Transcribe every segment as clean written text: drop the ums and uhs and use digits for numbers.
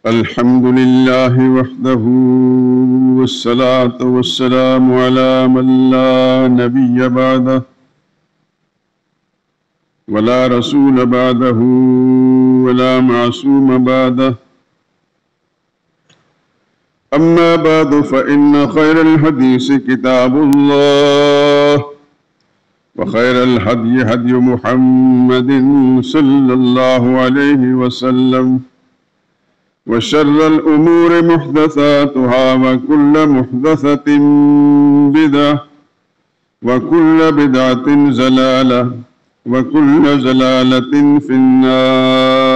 الحمد لله وحده والصلاة والسلام على من لا نبي بعده ولا رسول بعده ولا معصوم بعده أما بعد فإن خير الحديث كتاب الله وخير الهدي هدي محمد صلى الله عليه وسلم وشر الأمور محدثاتها وكل محدثة بدعة وكل بدعة ضلالة وكل ضلالة في النار.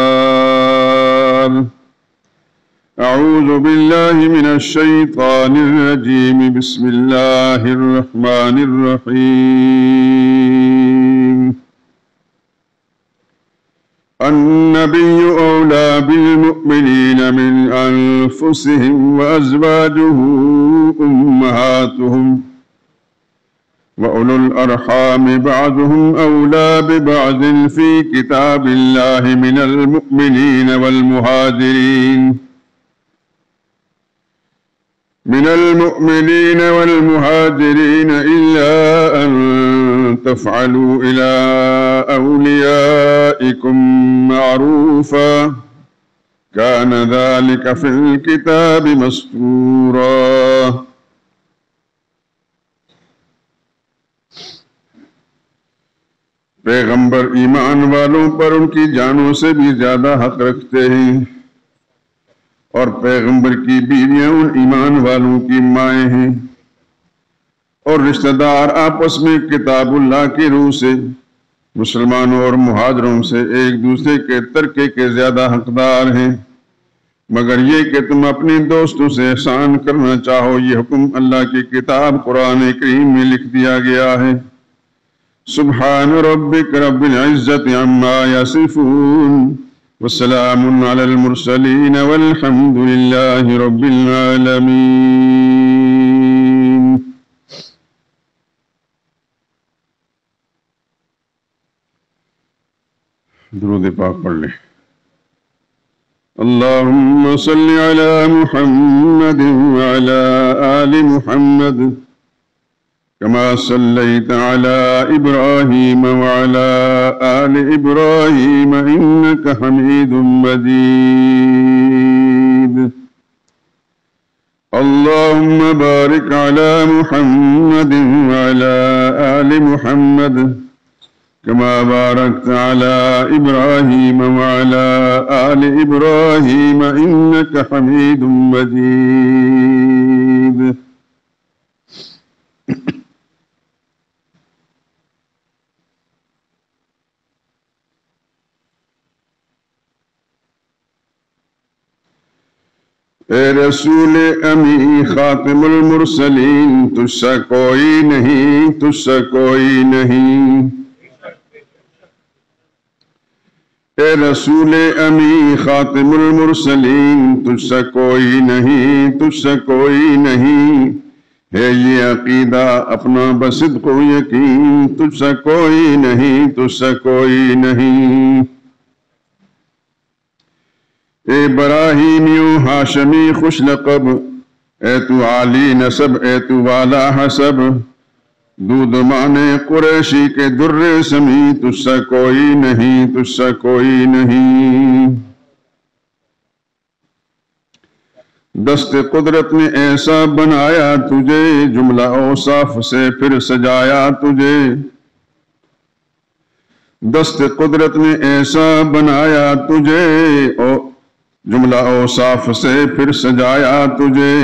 أعوذ بالله من الشيطان الرجيم. بسم الله الرحمن الرحيم. النبي أولى بالمؤمنين من أنفسهم وأزواجه أمهاتهم وأولو الأرحام بعضهم أولى ببعض في كتاب الله من المؤمنين والمهاجرين إلا أن تفعلوا إلى أوليائكم معروفا كان ذلك في الكتاب مسطورا. پیغمبر ایمان والوں پر ان کی جانوں سے بھی زیادہ حق رکھتے ہیں، اور پیغمبر کی بیویاں ان ایمان والوں کی مائیں ہیں، اور رشتہ دار آپس میں کتاب اللہ کی روح سے مسلمانوں اور مہاجروں سے ایک دوسرے کے ترکے کے زیادہ حقدار ہیں، مگر یہ کہ تم اپنے دوستوں سے احسان کرنا چاہو. یہ حکم اللہ کی کتاب قرآن کریم میں لکھ دیا گیا ہے. سبحان ربک رب العزت عما یصفون وسلام علی المرسلین والحمد للہ رب العالمین. درود پاک پڑھ لیں. اللہم صل علی محمد وعلی آل محمد كما صليت على إبراهيم وعلى آل إبراهيم إنك حميد مجيد. اللهم بارك على محمد وعلى آل محمد كما باركت على إبراهيم وعلى آل إبراهيم إنك حميد مجيد. اے رسول امی خاتم المرسلین، تجھ سا کوئی نہیں، تجھ سا کوئی نہیں. اے رسول امی خاتم المرسلین، تجھ سا کوئی نہیں، تجھ سا کوئی نہیں. ہے یہ عقیدہ اپنا بصدق و یقین، تجھ سا کوئی نہیں، تجھ سا کوئی نہیں. اے براہیمیوں ہاشمی خوش لقب، اے تو عالی نسب، اے تو والا حسب، دودھ مانے قریشی کے در سمی، تجھ سا کوئی نہیں، تجھ سا کوئی نہیں. دست قدرت نے ایسا بنایا تجھے، جملہ اوصاف سے پھر سجایا تجھے. دست قدرت نے ایسا بنایا تجھے، جملہ اوصاف سے پھر سجایا تجھے.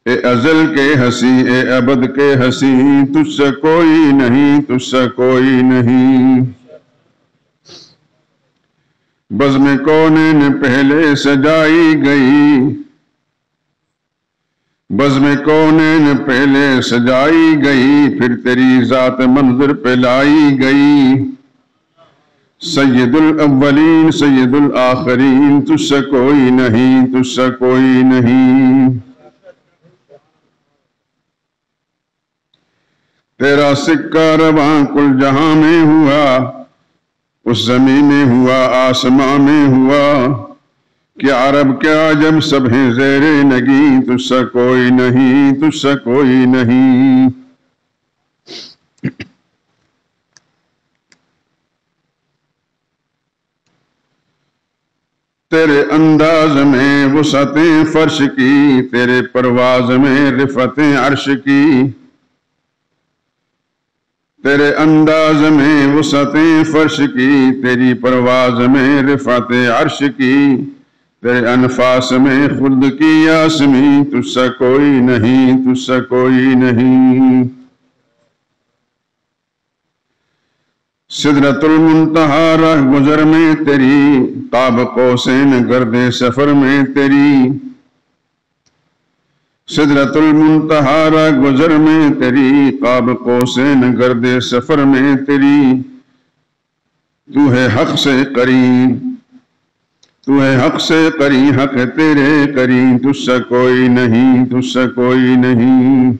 اے ازل کے ہنسی، اے ابد کے ہنسی، تجھ سے کوئی نہیں، تجھ سے کوئی نہیں. بزم کونین پہلے سجائی گئی، بزم کونین پہلے سجائی گئی، پھر تیری ذات منظر پہ لائی گئی. سید الاولین سید الآخرین، تجھ سے کوئی نہیں، تجھ سے کوئی نہیں. تیرا سکہ رواں کل جہاں میں ہوا، اس زمین میں ہوا، آسمان میں ہوا. کہ عرب کیا عجم سب ہیں زیر نگی، تجھ سا کوئی نہیں، تجھ سا کوئی نہیں۔ تیرے انداز میں وسعتیں فرش کی، تیرے پرواز میں رفعتیں عرش کی، تیرے انداز میں وسعتیں فرش کی، تیری پرواز میں رفعت عرش کی، تیرے انفاس میں خلد کی یاسمی، تجھ سا کوئی نہیں، تجھ سا کوئی نہیں۔ سدرۃ المنتہا راہ گزر میں تیری، قاب قوسین گرد سفر میں تیری، سدرۃ المنتہا راہ گزر میں تیری، قاب قوسین گرد سفر میں تیری۔ تو ہے حق سے قریب، تو ہے حق سے قریب، حق تیرے قریب، تجھ سا کوئی نہیں، تجھ سا کوئی نہیں۔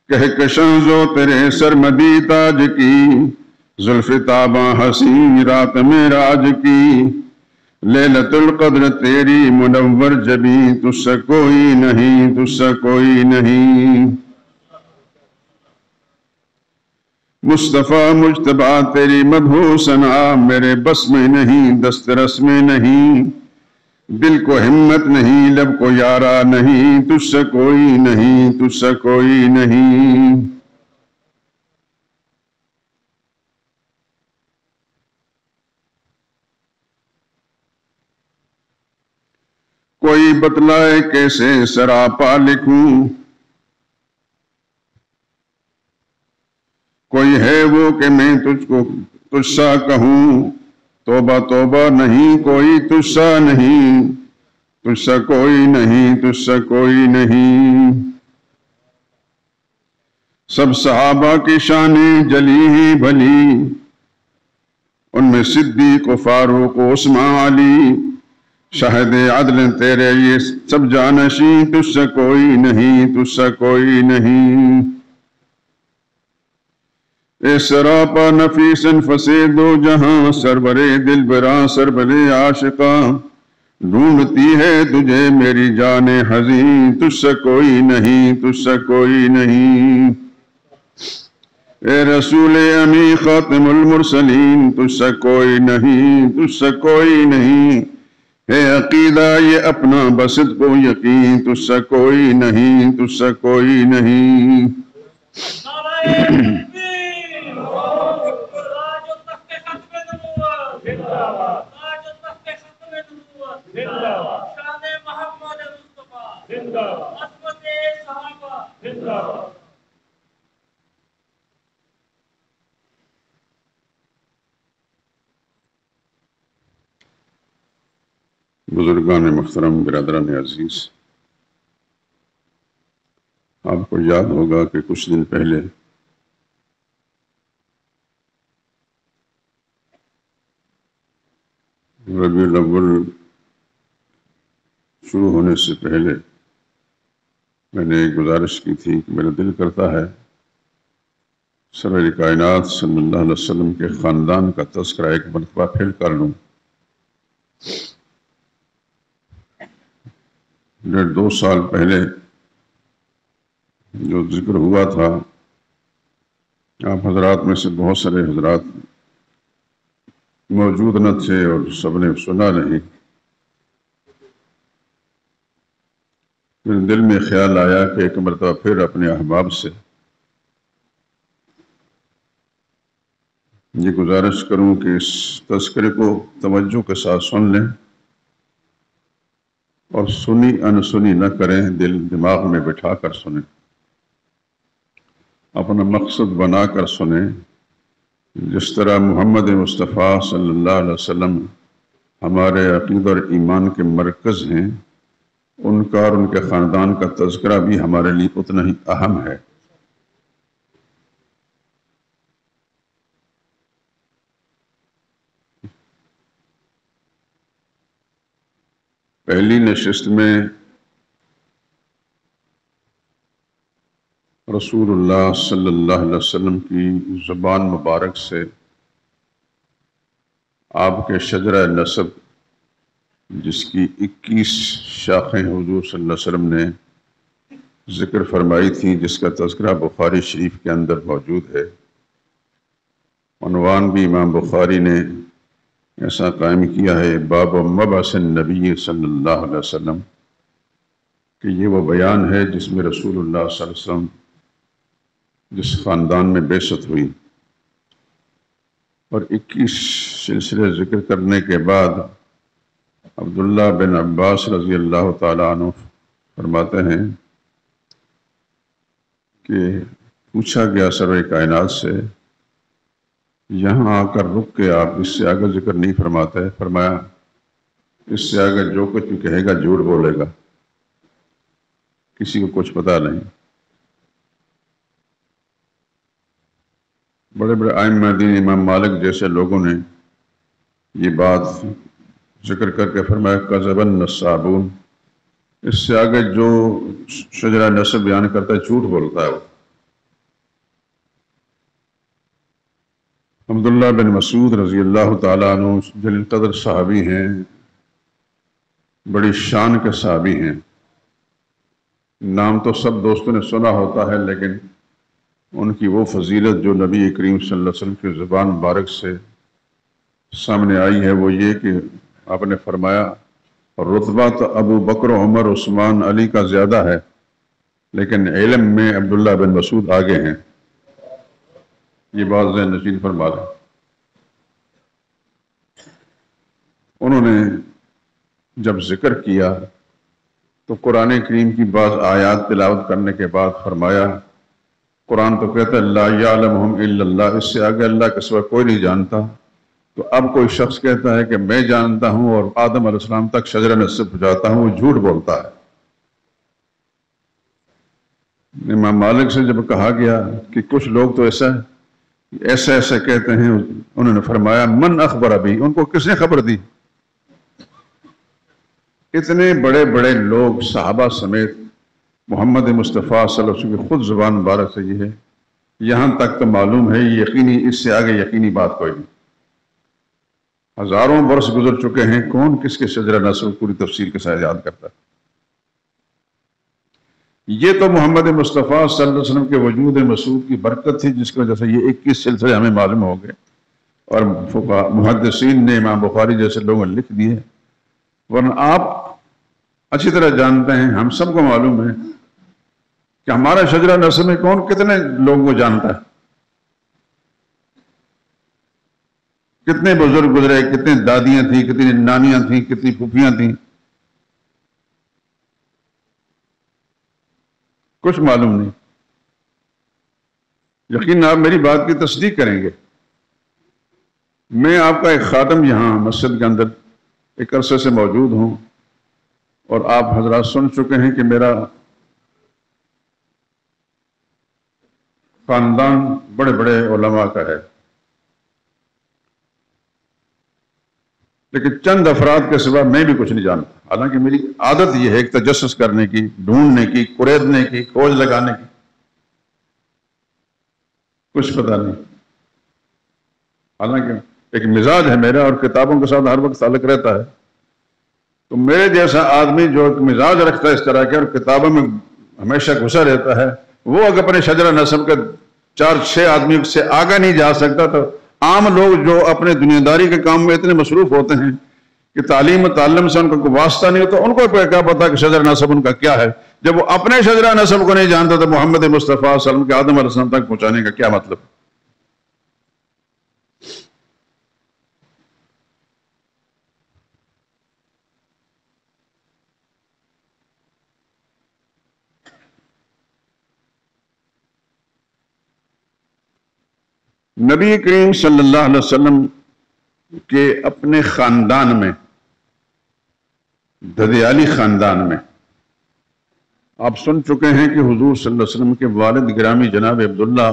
کہکشاں زو تیرے سرمدی تاج کی، زلف تاباں حسین رات معراج کی، لیلۃ القدر تیری منور جبی، تجھ سا کوئی نہیں، تجھ سا کوئی نہیں۔ مصطفیٰ مجتبیٰ تیری مدحو ثنا، میرے بس میں نہیں، دسترس میں نہیں، دل کو ہمت نہیں، لب کو یارا نہیں، تجھ سے کوئی نہیں، تجھ سے کوئی نہیں۔ کوئی بتلائے کیسے سراپا لکھوں، کوئی ہے وہ کہ میں تجھ سا کہوں، توبہ توبہ نہیں کوئی تجھ سا نہیں، تجھ سا کوئی نہیں، تجھ سا کوئی نہیں۔ سب صحابہ کی شانیں جلی ہی بھلی، ان میں صدیق و فاروق و عثمان علی، شاہد عدل تیرے یہ سب جانشیں، تجھ سے کوئی نہیں، تجھ سے کوئی نہیں۔ اے سراپا نفیس انفسے دو جہاں، سرور دل براں سرور عاشقاں، ڈھونڈتی ہے تجھے میری جان حزین، تجھ سے کوئی نہیں، تجھ سے کوئی نہیں۔ اے رسول امی خاتم المرسلین، تجھ سے کوئی نہیں، تجھ سے کوئی نہیں۔ اے عقیدہ یہ اپنا بصدق و یقین، تجھ سے کوئی نہیں، تجھ سے کوئی نہیں۔ بزرگان محترم، برادران عزیز، آپ کو یاد ہوگا کہ کچھ دن پہلے ربیع الاول شروع ہونے سے پہلے میں نے ایک گزارش کی تھی کہ میرا دل کرتا ہے سرور کائنات صلی اللہ علیہ وسلم کے خاندان کا تذکرہ ایک مرتبہ پھر کر لوں۔ 1.5-2 سال پہلے جو ذکر ہوا تھا، آپ حضرات میں سے بہت سارے حضرات موجود نہ تھے اور سب نے سنا نہیں۔ میرے دل میں خیال آیا کہ ایک مرتبہ پھر اپنے احباب سے یہ گزارش کروں کہ اس تذکرے کو توجہ کے ساتھ سن لیں اور سنی انسنی نہ کریں، دل دماغ میں بٹھا کر سنیں، اپنا مقصد بنا کر سنیں۔ جس طرح محمد مصطفیٰ صلی اللہ علیہ وسلم ہمارے عقیدہ اور ایمان کے مرکز ہیں، ان کا اور ان کے خاندان کا تذکرہ بھی ہمارے لیے اتنا ہی اہم ہے۔ پہلی نشست میں رسول اللہ صلی اللہ علیہ وسلم کی زبان مبارک سے آپ کے شجرہ نسب جس کی 21 شاخیں حضور صلی اللہ علیہ وسلم نے ذکر فرمائی تھی، جس کا تذکرہ بخاری شریف کے اندر موجود ہے۔ عنوان بھی امام بخاری نے ایسا قائم کیا ہے، باب مبعث النبی صلی اللہ علیہ وسلم، کہ یہ وہ بیان ہے جس میں رسول اللہ صلی اللہ علیہ وسلم جس خاندان میں بعثت ہوئی، اور 21 سلسلے ذکر کرنے کے بعد عبداللہ بن عباس رضی اللہ تعالیٰ عنہ فرماتے ہیں کہ پوچھا گیا سرور کائنات سے، یہاں آ کر رک کے آپ اس سے آگے ذکر نہیں فرماتے؟ فرمایا اس سے آگے جو کچھ بھی کہے گا جھوٹ بولے گا، کسی کو کچھ پتہ نہیں۔ بڑے بڑے ائمہ دین امام مالک جیسے لوگوں نے یہ بات ذکر کر کے فرمایا کذب النصابون، اس سے آگے جو شجرہ نسب بیان کرتا ہے جھوٹ بولتا ہے وہ۔ عبداللہ بن مسعود رضی اللہ تعالیٰ عنہ جلیل قدر صحابی ہیں، بڑی شان کے صحابی ہیں، نام تو سب دوستوں نے سنا ہوتا ہے، لیکن ان کی وہ فضیلت جو نبی کریم صلی اللہ علیہ وسلم کی زبان مبارک سے سامنے آئی ہے وہ یہ کہ آپ نے فرمایا رتبہ تو ابو بکر عمر عثمان علی کا زیادہ ہے، لیکن علم میں عبداللہ بن مسعود آگے ہیں۔ یہ بات ذہن نشین فرما دیں۔ انہوں نے جب ذکر کیا تو قرآن کریم کی بعض آیات تلاوت کرنے کے بعد فرمایا قرآن تو کہتا ہے لا یعلمہم الا اللہ، اس سے آگے اللہ کے سوا کوئی نہیں جانتا، تو اب کوئی شخص کہتا ہے کہ میں جانتا ہوں اور آدم علیہ السلام تک شجرہ نسب پہنچاتا ہوں، وہ جھوٹ بولتا ہے۔ امام مالک سے جب کہا گیا کہ کچھ لوگ تو ایسا کہتے ہیں، انہوں نے فرمایا من اخبر ابھی، ان کو کس نے خبر دی؟ اتنے بڑے بڑے لوگ صحابہ سمیت محمد مصطفیٰ صلی اللہ علیہ وسلم کی خود زبان مبارک سے یہ ہے، یہاں تک تو معلوم ہے یقینی، اس سے آگے یقینی بات کوئی نہیں۔ ہزاروں برس گزر چکے ہیں، کون کس کے شجرہ نسب پوری تفصیل کے ساتھ یاد کرتا ہے؟ یہ تو محمد مصطفیٰ صلی اللہ علیہ وسلم کے وجود مسعود کی برکت تھی، جس کی وجہ سے یہ 21 سلسلے ہمیں معلوم ہو گئے، اور محدثین نے امام بخاری جیسے لوگوں نے لکھ دیے، ورنہ آپ اچھی طرح جانتے ہیں، ہم سب کو معلوم ہے کہ ہمارا شجرہ نسب میں کون کتنے لوگوں کو جانتا ہے، کتنے بزرگ گزرے، کتنی دادیاں تھیں، کتنی نانیاں تھیں، کتنی پھوپھیاں تھیں، کچھ معلوم نہیں۔ یقین آپ میری بات کی تصدیق کریں گے، میں آپ کا ایک خادم یہاں مسجد کے اندر ایک عرصے سے موجود ہوں، اور آپ حضرات سن چکے ہیں کہ میرا خاندان بڑے بڑے علماء کا ہے، لیکن چند افراد کے سوا میں بھی کچھ نہیں جانتا، حالانکہ میری عادت یہ ہے ایک تجسس کرنے کی، ڈھونڈنے کی، قریدنے کی، کھوج لگانے کی، کچھ پتہ نہیں۔ حالانکہ ایک مزاج ہے میرا، اور کتابوں کے ساتھ ہر وقت تعلق رہتا ہے، تو میرے جیسا آدمی جو ایک مزاج رکھتا ہے اس طرح کے اور کتابوں میں ہمیشہ گھسا رہتا ہے، وہ اگر اپنے شجرہ نسب کے 4-6 آدمی سے آگے نہیں جا سکتا، تو عام لوگ جو اپنے دنیا داری کے کام میں اتنے مصروف ہوتے ہیں کہ تعلیم و تعلم سے ان کا کوئی واسطہ نہیں ہوتا، ان کو کیا پتا کہ شجرہ نسب ان کا کیا ہے؟ جب وہ اپنے شجرہ نسب کو نہیں جانتا تو محمد مصطفیٰ صلی اللہ علیہ وسلم کے آدم علیہ السلام تک پہنچانے کا کیا مطلب؟ نبی کریم صلی اللہ علیہ وسلم کے اپنے خاندان میں، ددیالی خاندان میں، آپ سن چکے ہیں کہ حضور صلی اللہ علیہ وسلم کے والد گرامی جناب عبداللہ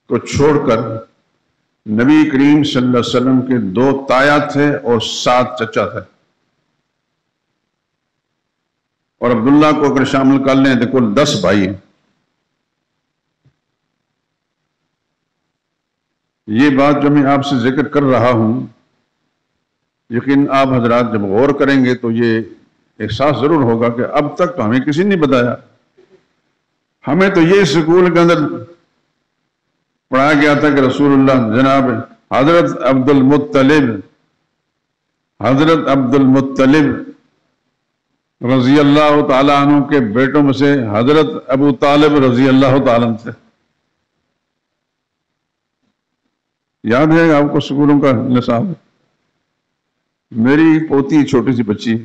کو چھوڑ کر نبی کریم صلی اللہ علیہ وسلم کے 2 تایا تھے اور 7 چچا تھے، اور عبداللہ کو اگر شامل کر لیں تو کل 10 بھائی ہیں۔ یہ بات جو میں آپ سے ذکر کر رہا ہوں، یقین آپ حضرات جب غور کریں گے تو یہ احساس ضرور ہوگا کہ اب تک تو ہمیں کسی نے بتایا. ہمیں تو یہ اسکول کے اندر پڑھایا گیا تھا کہ رسول اللہ جناب حضرت عبد المطلب رضی اللہ تعالیٰ عنہ کے بیٹوں میں سے حضرت ابو طالب رضی اللہ تعالیٰ عنہ سے. یاد ہے آپ کو اسکولوں کا نصاب؟ میری پوتی چھوٹی سی بچی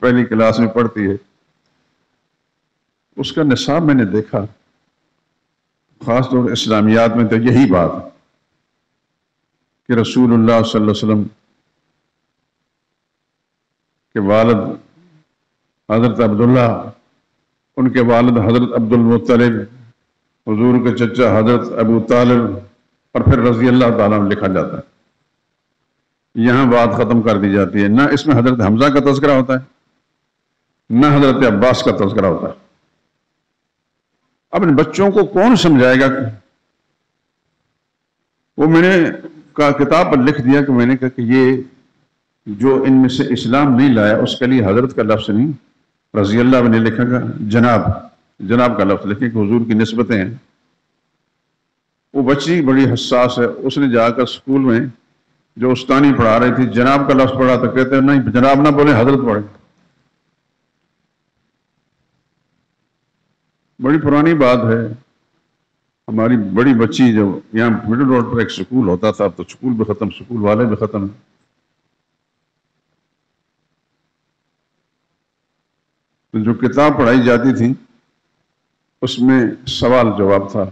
پہلی کلاس میں پڑھتی ہے، اس کا نصاب میں نے دیکھا، خاص طور اسلامیات میں تو یہی بات کہ رسول اللہ صلی اللہ علیہ وسلم کے والد حضرت عبداللہ، ان کے والد حضرت عبد المطلب، حضور کے چچا حضرت ابو طالب، اور پھر رضی اللہ تعالیٰ عنہ لکھا جاتا ہے. یہاں بات ختم کر دی جاتی ہے. نہ اس میں حضرت حمزہ کا تذکرہ ہوتا ہے، نہ حضرت عباس کا تذکرہ ہوتا ہے. اب ان بچوں کو کون سمجھائے گا؟ وہ میں نے کتاب پر لکھ دیا کہ میں نے کہا کہ یہ جو ان میں سے اسلام نہیں لایا اس کے لیے حضرت کا لفظ نہیں، رضی اللہ نے لکھا گا جناب کا لفظ لکھے کہ حضور کی نسبتیں ہیں. وہ بچی بڑی حساس ہے، اس نے جا کر اسکول میں جو استانی پڑھا رہی تھی جناب کا لفظ پڑھا تو کہتے ہیں نہیں جناب نہ بولے حضرت پڑھے. بڑی پرانی بات ہے. ہماری بڑی بچی جو یہاں مڈل روڈ پر ایک سکول ہوتا تھا، تو سکول بھی ختم، سکول والے بھی ختم. تو جو کتاب پڑھائی جاتی تھی اس میں سوال جواب تھا.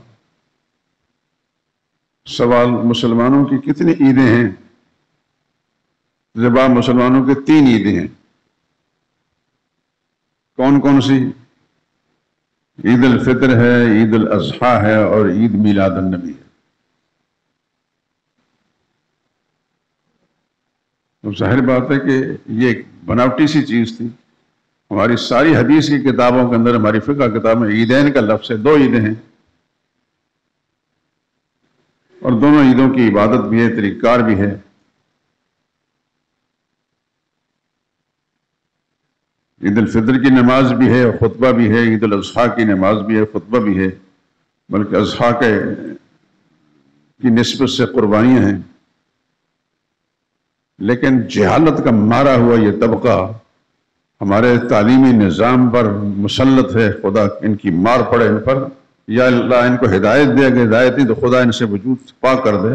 سوال مسلمانوں کی کتنی عیدیں ہیں؟ جواب مسلمانوں کے 3 عیدیں ہیں. کون کون سی؟ عید الفطر ہے، عید الاضحیٰ ہے، اور عید میلاد النبی ہے. تو ظاہر بات ہے کہ یہ ایک بناوٹی سی چیز تھی. ہماری ساری حدیث کی کتابوں کے اندر، ہماری فقہ کتاب میں عیدین کا لفظ ہے. 2 عیدیں ہیں اور دونوں عیدوں کی عبادت بھی ہے، طریقہ کار بھی ہے. عید الفطر کی نماز بھی ہے، خطبہ بھی ہے. عید الاضحیٰ کی نماز بھی ہے، خطبہ بھی ہے. بلکہ اضحیٰ کی نسبت سے قربانیاں ہیں. لیکن جہالت کا مارا ہوا یہ طبقہ ہمارے تعلیمی نظام پر مسلط ہے. خدا ان کی مار پڑے ان پر، یا اللہ ان کو ہدایت دے. اگر ہدایت نہیں تو خدا ان سے وجود پاک کر دے.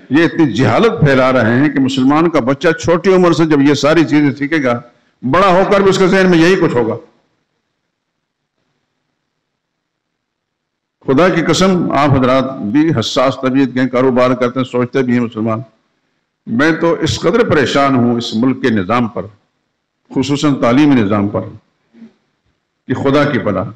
یہ اتنی جہالت پھیلا رہے ہیں کہ مسلمان کا بچہ چھوٹی عمر سے جب یہ ساری چیزیں سیکھے گا، بڑا ہو کر بھی اس کے ذہن میں یہی کچھ ہوگا. خدا کی قسم آپ حضرات بھی حساس طبیعت کے کاروبار کرتے ہیں، سوچتے بھی ہیں مسلمان. میں تو اس قدر پریشان ہوں اس ملک کے نظام پر، خصوصاً تعلیمی نظام پر، کہ خدا کی پناہ.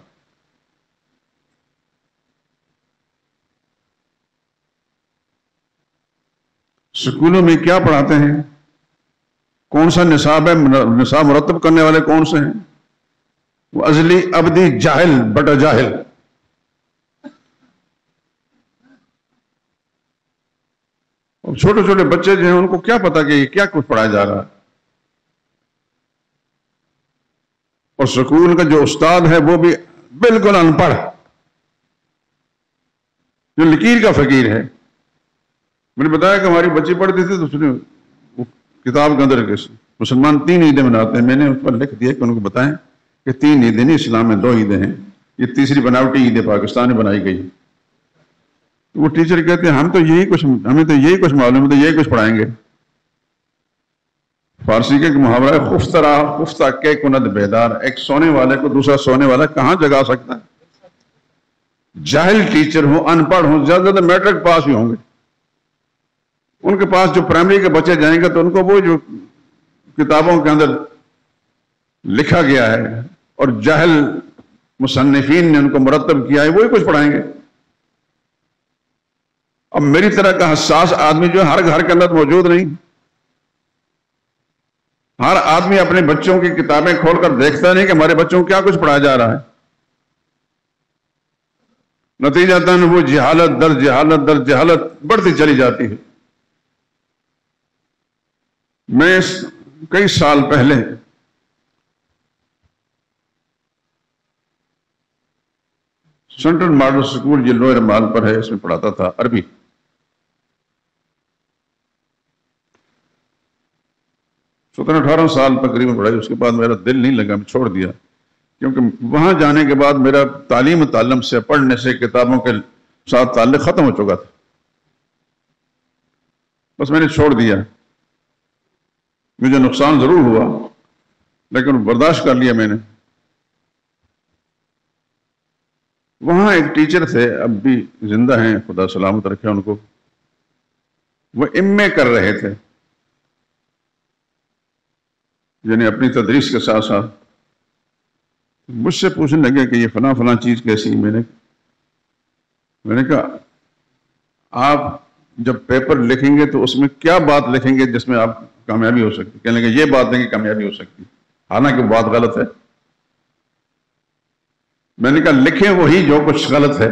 سکولوں میں کیا پڑھاتے ہیں؟ کون سا نصاب ہے؟ نصاب مرتب کرنے والے کون سے ہیں؟ وہ ازلی ابدی جاہل بٹا جاہل. اور چھوٹے چھوٹے بچے جو ہیں ان کو کیا پتا کہ یہ کیا کچھ پڑھایا جا رہا ہے. اور سکول کا جو استاد ہے وہ بھی بالکل ان پڑھ، جو لکیر کا فقیر ہے. میں نے بتایا کہ ہماری بچی پڑھتی تھی تو اس نے کتاب کے اندر مسلمان 3 عیدیں مناتے ہیں. میں نے اس پر لکھ دیا کہ ان کو بتائیں کہ 3 عیدیں نہیں، اسلام میں 2 عیدیں ہیں. یہ تیسری بناوٹی عید پاکستان میں بنائی گئی. وہ ٹیچر کہتے ہیں ہمیں تو یہی کچھ معلوم ہے، تو یہی کچھ پڑھائیں گے. فارسی کے محاورہ ہے خفتہ کے کند بیدار. ایک سونے والے کو دوسرا سونے والا کہاں جگا سکتا ہے؟ جاہل ٹیچر ہوں، ان پڑھ ہوں، زیادہ زیادہ میٹرک پاس ہی ہوں گے. ان کے پاس جو پرائمری کے بچے جائیں گے تو ان کو وہ جو کتابوں کے اندر لکھا گیا ہے اور جاہل مصنفین نے ان کو مرتب کیا ہے وہی کچھ پڑھائیں گے. اب میری طرح کا حساس آدمی جو ہر گھر کے اندر موجود نہیں. ہر آدمی اپنے بچوں کی کتابیں کھول کر دیکھتا نہیں کہ ہمارے بچوں کو کیا کچھ پڑھایا جا رہا ہے. نتیجہ وہ جہالت در جہالت در جہالت بڑھتی چلی جاتی ہے. میں کئی سال پہلے سینٹرل ماڈل اسکول جو لوئر مال پر ہے اس میں پڑھاتا تھا عربی. سترہ 18 سال تقریباً پڑھائی. اس کے بعد میرا دل نہیں لگا, میں چھوڑ دیا, کیونکہ وہاں جانے کے بعد میرا تعلیم و تعلم سے, پڑھنے سے, کتابوں کے ساتھ تعلق ختم ہو چکا تھا. بس میں نے چھوڑ دیا. مجھے نقصان ضرور ہوا لیکن برداشت کر لیا میں نے. وہاں ایک ٹیچر تھے, اب بھی زندہ ہیں, خدا سلامت رکھے ان کو. وہ ایم اے کر رہے تھے, یعنی اپنی تدریس کے ساتھ ساتھ. مجھ سے پوچھنے لگے کہ یہ فلاں فلاں چیز کیسی. میں نے کہا آپ جب پیپر لکھیں گے تو اس میں کیا بات لکھیں گے جس میں آپ کامیابی ہو سکتی؟ کہنے لگے یہ بات نہیں کہ کامیابی ہو سکتی, حالانکہ بات غلط ہے. میں نے کہا لکھیں وہی جو کچھ غلط ہے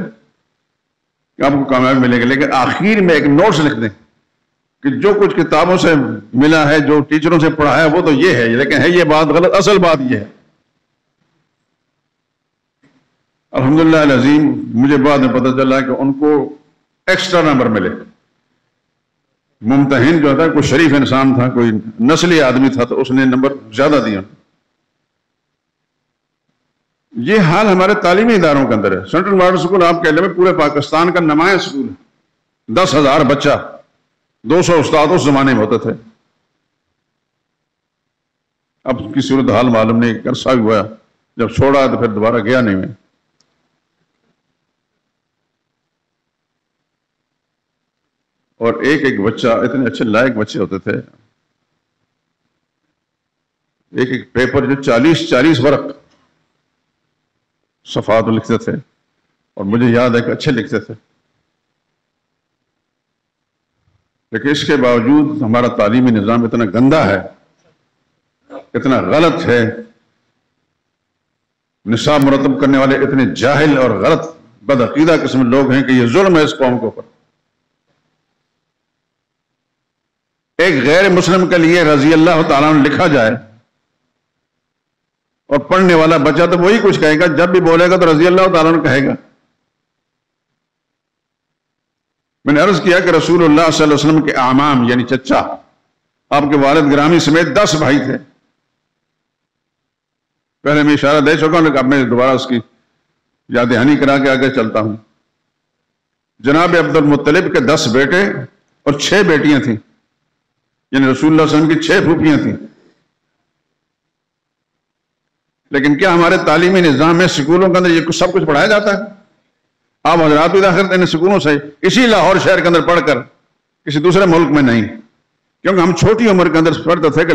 کہ آپ کو کامیابی ملے گی, لیکن آخر میں ایک نوٹس لکھ دیں کہ جو کچھ کتابوں سے ملا ہے, جو ٹیچروں سے پڑھا ہے وہ تو یہ ہے, لیکن ہے یہ بات غلط, اصل بات یہ ہے. الحمدللہ العظیم مجھے بعد میں پتہ چلا کہ ان کو ایکسٹرا نمبر ملے. ممتحن جو تھا کوئی شریف انسان تھا, کوئی نسلی آدمی تھا, تو اس نے نمبر زیادہ دیا. یہ حال ہمارے تعلیمی اداروں کے اندر ہے. سینٹرل ماڈل اسکول آپ کہہ لیں پورے پاکستان کا نمایاں اسکول ہے. 10,000 بچہ, 200 استاد اس زمانے میں ہوتے تھے. اب کی صورت حال معلوم نہیں, عرصہ بھی ہوا, جب چھوڑا تو پھر دوبارہ گیا نہیں میں. اور ایک ایک بچہ, اتنے اچھے لائق بچے ہوتے تھے. ایک ایک پیپر جو 40 ورق صفحات لکھتے تھے, اور مجھے یاد ہے کہ اچھے لکھتے تھے. لیکن اس کے باوجود ہمارا تعلیمی نظام اتنا گندا ہے, اتنا غلط ہے, نصاب مرتب کرنے والے اتنے جاہل اور غلط بدعقیدہ قسم لوگ ہیں کہ یہ ظلم ہے اس قوم کے اوپر. ایک غیر مسلم کے لیے رضی اللہ تعالیٰ عنہ لکھا جائے اور پڑھنے والا بچہ تو وہی کچھ کہے گا, جب بھی بولے گا تو رضی اللہ تعالیٰ عنہ کہے گا. میں نے عرض کیا کہ رسول اللہ صلی اللہ علیہ وسلم کے اعمام یعنی چچا, آپ کے والد گرامی سمیت 10 بھائی تھے. پہلے میں اشارہ دے چکا ہوں, لیکن اب میں دوبارہ اس کی یاد دہانی کرا کے آگے چلتا ہوں. جناب عبد المطلب کے 10 بیٹے اور 6 بیٹیاں تھیں, یعنی رسول اللہ صلی اللہ علیہ وسلم کی 6 پھوپھیاں تھیں. لیکن کیا ہمارے تعلیمی نظام میں سکولوں کے اندر یہ سب کچھ پڑھایا جاتا ہے؟ آپ حضرات بھی داخل ان سکولوں سے اسی لاہور شہر کے اندر پڑھ کر, کسی دوسرے ملک میں نہیں. کیونکہ ہم چھوٹی عمر کے اندر پڑھتے تھے کہ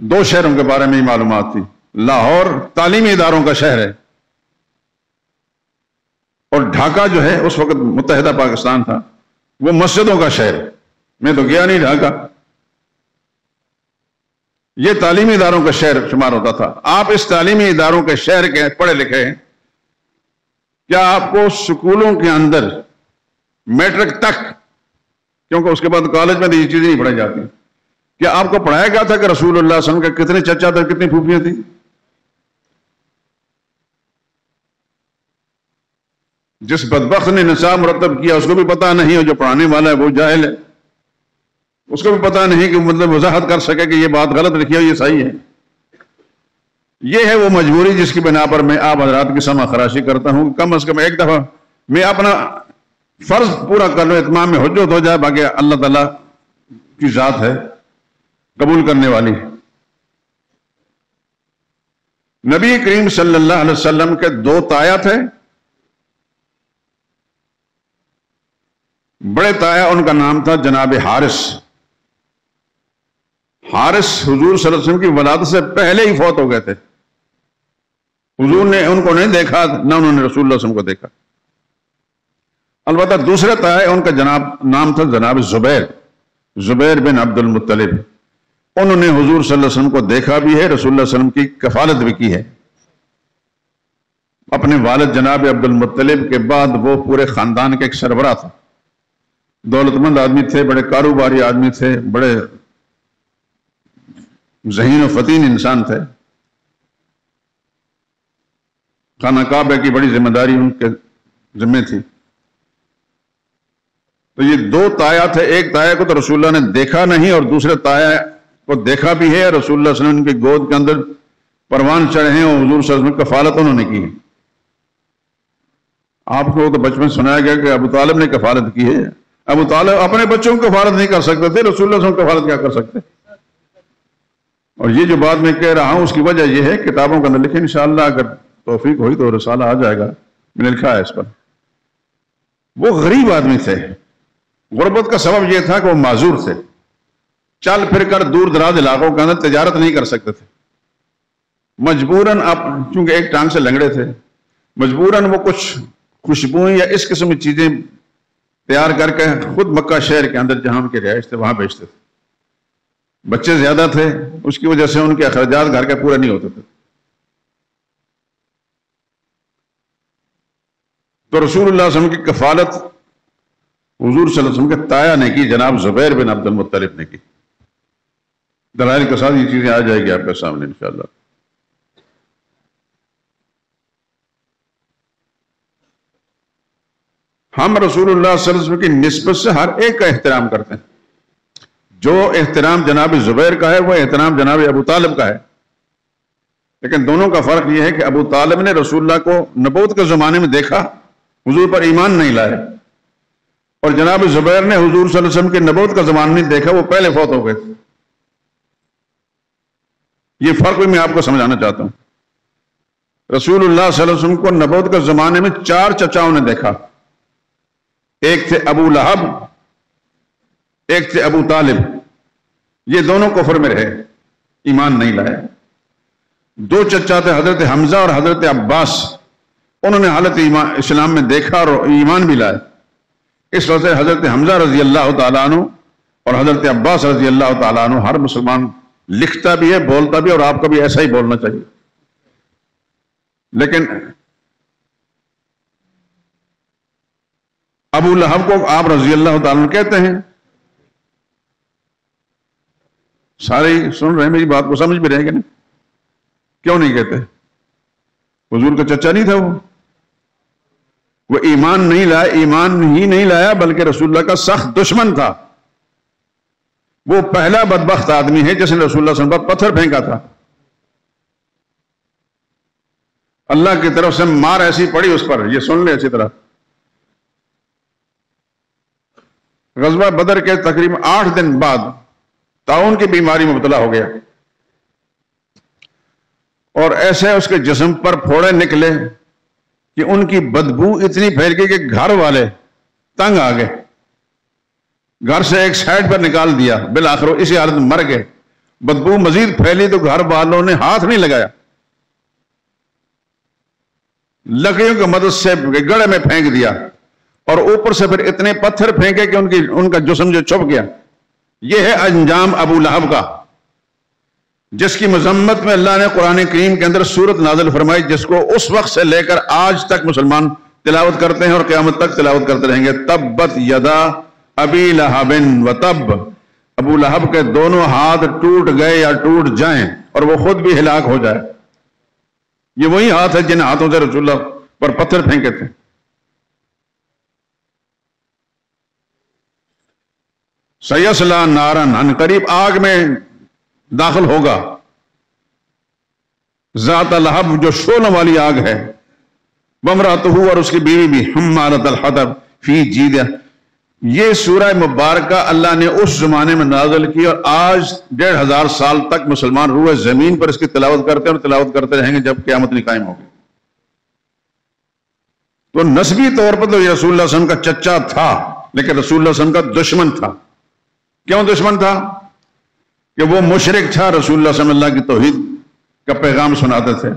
2 شہروں کے بارے میں ہی معلومات تھی. لاہور تعلیمی اداروں کا شہر ہے, اور ڈھاکہ جو ہے اس وقت متحدہ پاکستان تھا, وہ مسجدوں کا شہر ہے. میں تو گیا نہیں ڈھاکہ, یہ تعلیمی اداروں کا شہر شمار ہوتا تھا. آپ اس تعلیمی اداروں کے شہر کے پڑھے لکھے ہیں, کیا آپ کو سکولوں کے اندر میٹرک تک, کیونکہ اس کے بعد کالج میں تو یہ چیزیں نہیں پڑھائی جاتی, کیا آپ کو پڑھایا گیا تھا کہ رسول اللہ صلی اللہ علیہ وسلم کے کتنے چچا تھے, کتنی پھوپھیاں تھیں؟ جس بدبخت نے نصاب مرتب کیا اس کو بھی پتا نہیں, اور جو پڑھانے والا ہے وہ جاہل ہے, اس کو بھی پتا نہیں کہ مطلب وضاحت کر سکے کہ یہ بات غلط لکھی ہے, یہ صحیح ہے. یہ ہے وہ مجبوری جس کی بنا پر میں آپ حضرات کی سمع خراشی کرتا ہوں. کم از کم ایک دفعہ میں اپنا فرض پورا کر لوں, اتمام میں حجت ہو جائے, باقی اللہ تعالیٰ کی ذات ہے قبول کرنے والی. نبی کریم صلی اللہ علیہ وسلم کے 2 تایا تھے. بڑے تایا ان کا نام تھا جناب حارث. حارث حضور صلی اللہ علیہ وسلم کی ولادت سے پہلے ہی فوت ہو گئے تھے. حضور نے ان کو نہیں دیکھا, نہ انہوں نے رسول اللہ صلی اللہ علیہ وسلم کو دیکھا. البتہ دوسرے تایا ان کا نام تھا جناب زبیر بن عبد المطلب. انہوں نے حضور صلی اللہ علیہ وسلم کو دیکھا بھی ہے, رسول اللہ صلی اللہ علیہ وسلم کی کفالت بھی کی ہے. اپنے والد جناب عبد المطلب کے بعد وہ پورے خاندان کے ایک سربراہ تھا. دولت مند آدمی تھے, بڑے کاروباری آدمی تھے, بڑے ذہین و فطین انسان تھے. خانہ کعبہ کی بڑی ذمہ داری ان کے ذمہ تھی. تو یہ دو تایا تھے. ایک تایا کو تو رسول اللہ نے دیکھا نہیں اور دوسرے تایا کو دیکھا بھی ہے. رسول اللہ صلی اللہ علیہ وسلم کی گود کے اندر پروان چڑھے ہیں اور حضور صلی اللہ علیہ وسلم کفالت انہوں نے کی ہے. آپ کو تو بچپن سنایا گیا کہ ابو طالب نے کفالت کی ہے. ابو طالب اپنے بچوں کو کفالت نہیں کر سکتے تھے, رسول اللہ صلی اللہ علیہ وسلم کفالت کیا کر سکتے. اور یہ جو بات میں کہہ رہا ہوں اس کی وجہ یہ ہے, کتابوں کے اندر لکھے, انشاءاللہ اگر توفیق ہوئی تو رسالہ آ جائے گا, میں نے لکھا ہے اس پر. وہ غریب آدمی تھے. غربت کا سبب یہ تھا کہ وہ معذور تھے. چل پھر کر دور دراز علاقوں کے اندر تجارت نہیں کر سکتے تھے. مجبوراً اب چونکہ ایک ٹانگ سے لنگڑے تھے, مجبوراً وہ کچھ خوشبوئیں یا اس قسم کی چیزیں تیار کر کے خود مکہ شہر کے اندر جہاں ان کے رہائش تھے وہاں بیچتے تھے. بچے زیادہ تھے, اس کی وجہ سے ان کے اخراجات گھر کے پورے نہیں ہوتے تھے. تو رسول اللہ صلی اللہ علیہ وسلم کی کفالت حضور صلی اللہ علیہ وسلم کے تایا نے کی, جناب زبیر بن عبد المطلب نے کی. دلائل کے ساتھ یہ چیزیں آ جائے گی آپ کے سامنے انشاءاللہ. ہم رسول اللہ صلی اللہ علیہ وسلم کی نسبت سے ہر ایک کا احترام کرتے ہیں. جو احترام جناب زبیر کا ہے وہ احترام جناب ابو طالب کا ہے. لیکن دونوں کا فرق یہ ہے کہ ابو طالب نے رسول اللہ کو نبوت کے زمانے میں دیکھا, حضور پر ایمان نہیں لائے, اور جناب زبیر نے حضور صلی اللہ علیہ وسلم کے نبوت کا زمانہ نہیں دیکھا, وہ پہلے فوت ہو گئے تھے. یہ فرق بھی میں آپ کو سمجھانا چاہتا ہوں. رسول اللہ صلی اللہ علیہ وسلم کو نبوت کے زمانے میں 4 چچاؤں نے دیکھا. ایک تھے ابو لہب, ایک تھے ابو طالب. یہ دونوں کفر میں رہے, ایمان نہیں لائے. 2 چچا تھے حضرت حمزہ اور حضرت عباس, انہوں نے حالت اسلام میں دیکھا اور ایمان بھی لائے. اس وجہ سے حضرت حمزہ رضی اللہ تعالیٰ عنہ اور حضرت عباس رضی اللہ تعالیٰ عنہ ہر مسلمان لکھتا بھی ہے, بولتا بھی, اور آپ کو بھی ایسا ہی بولنا چاہیے. لیکن ابو لہب کو آپ رضی اللہ تعالیٰ عنہ کہتے ہیں. سارے سن رہے ہیں میری بات کو, سمجھ بھی رہے گا نہیں, کیوں نہیں کہتے؟ حضور کا چچا نہیں تھا وہ ایمان نہیں لایا. ایمان ہی نہیں لایا بلکہ رسول اللہ کا سخت دشمن تھا. وہ پہلا بدبخت آدمی ہے جس نے رسول اللہ صلی اللہ علیہ وسلم پر پتھر پھینکا تھا. اللہ کی طرف سے مار ایسی پڑی اس پر, یہ سن لے اچھی طرح. غزوہ بدر کے تقریباً 8 دن بعد طاعون کی بیماری میں مبتلا ہو گیا, اور ایسے اس کے جسم پر پھوڑے نکلے کہ ان کی بدبو اتنی پھیل گئی کہ گھر والے تنگ آ گئے. گھر سے ایک سائڈ پر نکال دیا, بالآخر وہ اسی حالت میں مر گئے. بدبو مزید پھیلی تو گھر والوں نے ہاتھ نہیں لگایا, لکڑیوں کی مدد سے گڑھے میں پھینک دیا, اور اوپر سے پھر اتنے پتھر پھینکے کہ ان کا جسم جو چھپ گیا. یہ ہے انجام ابو لہب کا, جس کی مذمت میں اللہ نے قرآن کریم کے اندر سورت نازل فرمائی, جس کو اس وقت سے لے کر آج تک مسلمان تلاوت کرتے ہیں اور قیامت تک تلاوت کرتے رہیں گے. تبت یدا ابی لہب و تب. ابو لہب کے دونوں ہاتھ ٹوٹ گئے یا ٹوٹ جائیں اور وہ خود بھی ہلاک ہو جائے. یہ وہی ہاتھ ہے جن ہاتھوں سے رسول اللہ پر پتھر پھینکے تھے. سیصلی نارا, ان قریب آگ میں داخل ہوگا. ذات لہب, جو شعلوں والی آگ ہے. وامرأتہ, اور اس کی بیوی بھی. حمالۃ الحطب فی جیدہا. یہ سورہ مبارکہ اللہ نے اس زمانے میں نازل کی, اور آج 1500 سال تک مسلمان روئے زمین پر اس کی تلاوت کرتے ہیں اور تلاوت کرتے رہیں گے جب قیامت نہیں قائم ہوگی. تو نسبی طور پر تو یہ رسول اللہ صلی اللہ علیہ وسلم کا چچا تھا, لیکن رسول اللہ صلی اللہ علیہ وسلم کا دشمن تھا. کیوں دشمن تھا؟ کہ وہ مشرک تھا. رسول اللہ صلی اللہ علیہ وسلم کی توحید کا پیغام سناتے تھے,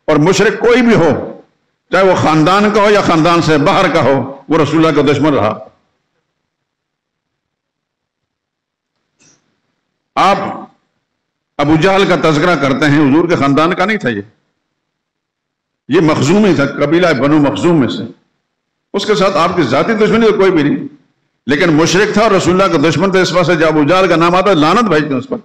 اور مشرک کوئی بھی ہو, چاہے وہ خاندان کا ہو یا خاندان سے باہر کا ہو, وہ رسول اللہ کا دشمن رہا. آپ ابو جہل کا تذکرہ کرتے ہیں, حضور کے خاندان کا نہیں تھا. یہ مخزوم ہی تھا, قبیلہ بنو مخزوم میں سے. اس کے ساتھ آپ کی ذاتی دشمنی تو کوئی بھی نہیں, لیکن مشرک تھا اور رسول اللہ کا دشمن تھا. اس واسطے جب ابو جہل کا نام آتا ہے لعنت بھیجتے ہیں اس پر.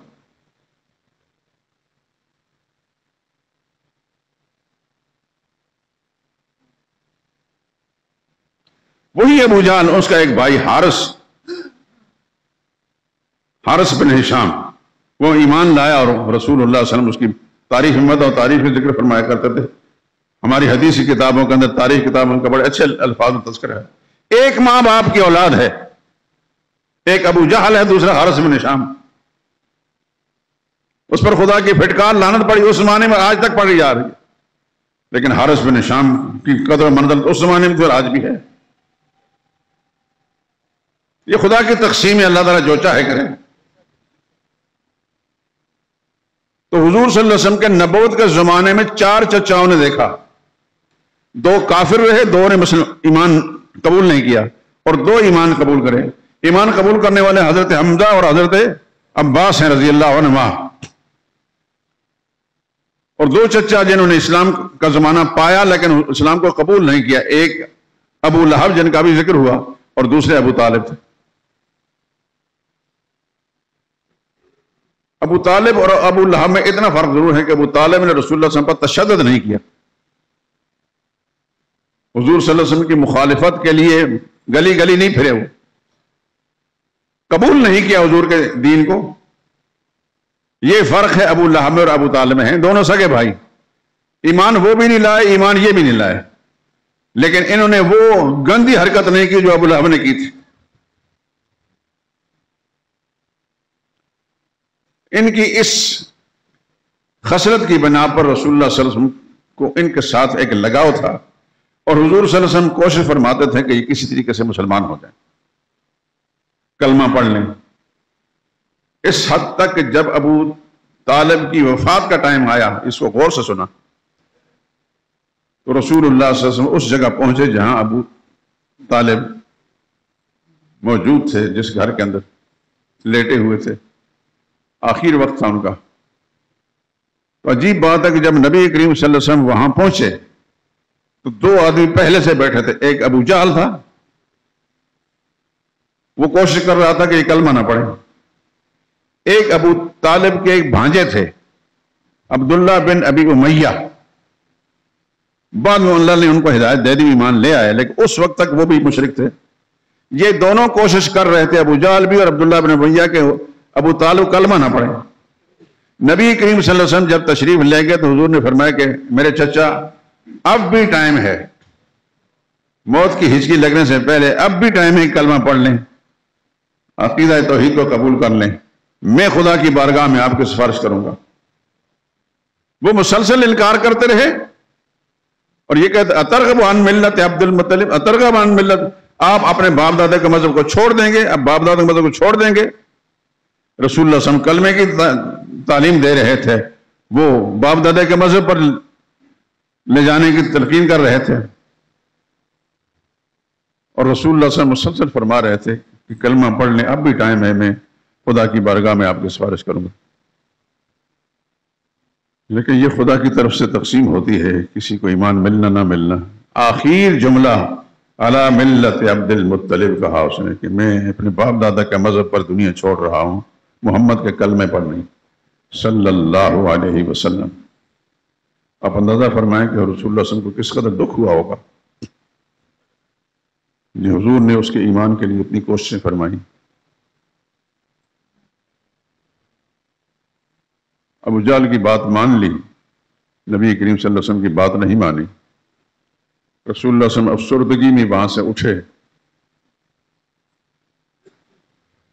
وہی ابو جہل، اس کا ایک بھائی حارث بن ہشام، وہ ایمان لایا اور رسول اللہ صلی اللہ علیہ وسلم اس کی تاریخ ہمت اور تاریخ ذکر فرمایا کرتے تھے. ہماری حدیثی کتابوں کے اندر، تاریخ کتابوں کا بڑے اچھے الفاظ و تذکرہ ہے. ایک ماں باپ کی اولاد ہے، ایک ابو جہل ہے، دوسرا حارث بن ہشام. اس پر خدا کی پھٹکار لعنت پڑی، اس زمانے میں آج تک پڑی جا رہی ہے. لیکن حارث بن ہشام کی قدر و منزل اس زمانے میں تو آج بھی ہے. یہ خدا کی تقسیم ہے، اللہ تعالیٰ جو چاہے کرے. تو حضور صلی اللہ علیہ وسلم کے نبوت کے زمانے میں 4 چچاؤں نے دیکھا، 2 کافر رہے، 2 نے ایمان قبول نہیں کیا، اور 2 ایمان قبول کرے. ایمان قبول کرنے والے حضرت حمزہ اور حضرت عباس ہیں رضی اللہ عنہما. اور 2 چچا جنہوں نے اسلام کا زمانہ پایا لیکن اسلام کو قبول نہیں کیا، ایک ابو لہب جن کا بھی ذکر ہوا، اور دوسرے ابو طالب تھے. ابو طالب اور ابو لہب میں اتنا فرق ضرور ہے کہ ابو طالب نے رسول اللہ صلی اللہ علیہ وسلم پر تشدد نہیں کیا. حضور صلی اللہ علیہ وسلم کی مخالفت کے لیے گلی گلی نہیں پھرے، وہ قبول نہیں کیا حضور کے دین کو. یہ فرق ہے ابو لہب اور ابو طالب میں. ہیں دونوں سگے بھائی، ایمان وہ بھی نہیں لائے، ایمان یہ بھی نہیں لائے، لیکن انہوں نے وہ گندی حرکت نہیں کی جو ابو لہب نے کی تھی. ان کی اس خصلت کی بنا پر رسول اللہ صلی اللہ علیہ وسلم کو ان کے ساتھ ایک لگاؤ تھا، اور حضور صلی اللہ علیہ وسلم کوشش فرماتے تھے کہ یہ کسی طریقے سے مسلمان ہو جائیں، کلمہ پڑھ لیں. اس حد تک کہ جب ابو طالب کی وفات کا ٹائم آیا، اس کو غور سے سنا، تو رسول اللہ صلی اللہ علیہ وسلم اس جگہ پہنچے جہاں ابو طالب موجود تھے، جس گھر کے اندر لیٹے ہوئے تھے. آخر وقت تھا ان کا. تو عجیب بات ہے کہ جب نبی کریم صلی اللہ علیہ وسلم وہاں پہنچے تو 2 آدمی پہلے سے بیٹھے تھے. ایک ابو جہل تھا، وہ کوشش کر رہا تھا کہ یہ کلمہ نہ پڑھے. ایک ابو طالب کے ایک بھانجے تھے، عبداللہ بن ابی امیہ. بعد میں اللہ نے ان کو ہدایت دے دی، ایمان لے آئے، لیکن اس وقت تک وہ بھی مشرک تھے. یہ دونوں کوشش کر رہے تھے، ابو جہل بھی اور عبداللہ بن امیہ کے، ابو طالب کلمہ نہ پڑھے. نبی کریم صلی اللہ علیہ وسلم جب تشریف لے گئے تو حضور نے فرمایا کہ میرے چچا اب بھی ٹائم ہے، موت کی ہچکی لگنے سے پہلے اب بھی ٹائم ہے، کلمہ پڑھ لیں، عقیدہ توحید کو قبول کر لیں، میں خدا کی بارگاہ میں آپ کی سفارش کروں گا. وہ مسلسل انکار کرتے رہے اور یہ کہتے اترغب عن ملت عبد المطلب، اترغب عن ملت، آپ اپنے باپ دادا کے مذہب کو چھوڑ دیں گے؟ اب باپ دادا کے مذہب کو چھوڑ دیں گے؟ رسول اللہ صلی اللہ علیہ وسلم کلمے کی تعلیم دے رہے تھے، وہ باپ دادا کے مذہب پر لے جانے کی تلقین کر رہے تھے، اور رسول اللہ صلی اللہ علیہ وسلم مسلسل فرما رہے تھے کہ کلمہ پڑھ لیں، اب بھی ٹائم ہے، میں خدا کی بارگاہ میں آپ کی سفارش کروں گا. لیکن یہ خدا کی طرف سے تقسیم ہوتی ہے، کسی کو ایمان ملنا نہ ملنا. آخر جملہ علی ملت عبد المطلب کہا اس نے کہ میں اپنے باپ دادا کا مذہب پر دنیا چھوڑ رہا ہوں، محمد کے کلمے پر نہیں، صلی اللہ علیہ وسلم. آپ اندازہ فرمائیں کہ رسول اللہ صلی اللہ علیہ وسلم کو کس قدر دکھ ہوا ہوگا جو حضور نے اس کے ایمان کے لیے اتنی کوششیں فرمائی. ابو جہل کی بات مان لی، نبی کریم صلی اللہ علیہ وسلم کی بات نہیں مانی. رسول اللہ صلی اللہ علیہ وسلم افسردگی میں وہاں سے اٹھے.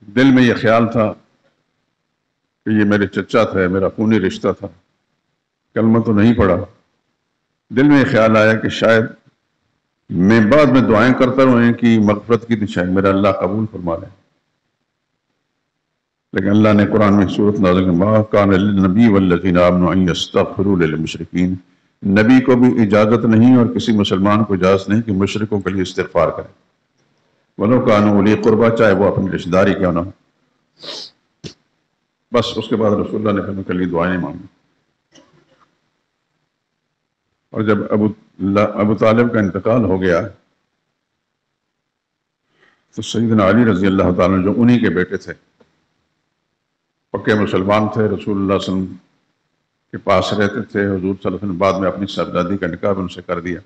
دل میں یہ خیال تھا کہ یہ میرے چچا تھے، میرا خونی رشتہ تھا، کلمہ تو نہیں پڑھا. دل میں یہ خیال آیا کہ شاید میں بعد میں دعائیں کرتا رہوں ان کی مغفرت کی، تو شاید میرا اللہ قبول فرما لے. لیکن اللہ نے قرآن میں سورۃ نازل کی ما کان للنبی والذین آمنوا ان یستغفروا للمشرکین، نبی کو بھی اجازت نہیں اور کسی مسلمان کو اجازت نہیں کہ مشرکوں کے لیے استغفار کرے، ولو کانوا اولی قربا، چاہے وہ اپنی رشتہ داری کیوں نہ ہو. بس اس کے بعد رسول اللہ نے کے لیے دعائیں مانگی. اور جب ابو طالب کا انتقال ہو گیا تو سیدنا علی رضی اللہ تعالیٰ جو انہی کے بیٹے تھے، پکے مسلمان تھے، رسول اللہ صلی اللہ علیہ وسلم کے پاس رہتے تھے. حضور صلی اللہ علیہ وسلم بعد میں اپنی صاحبزادی کا نکاح ان سے کر دیا.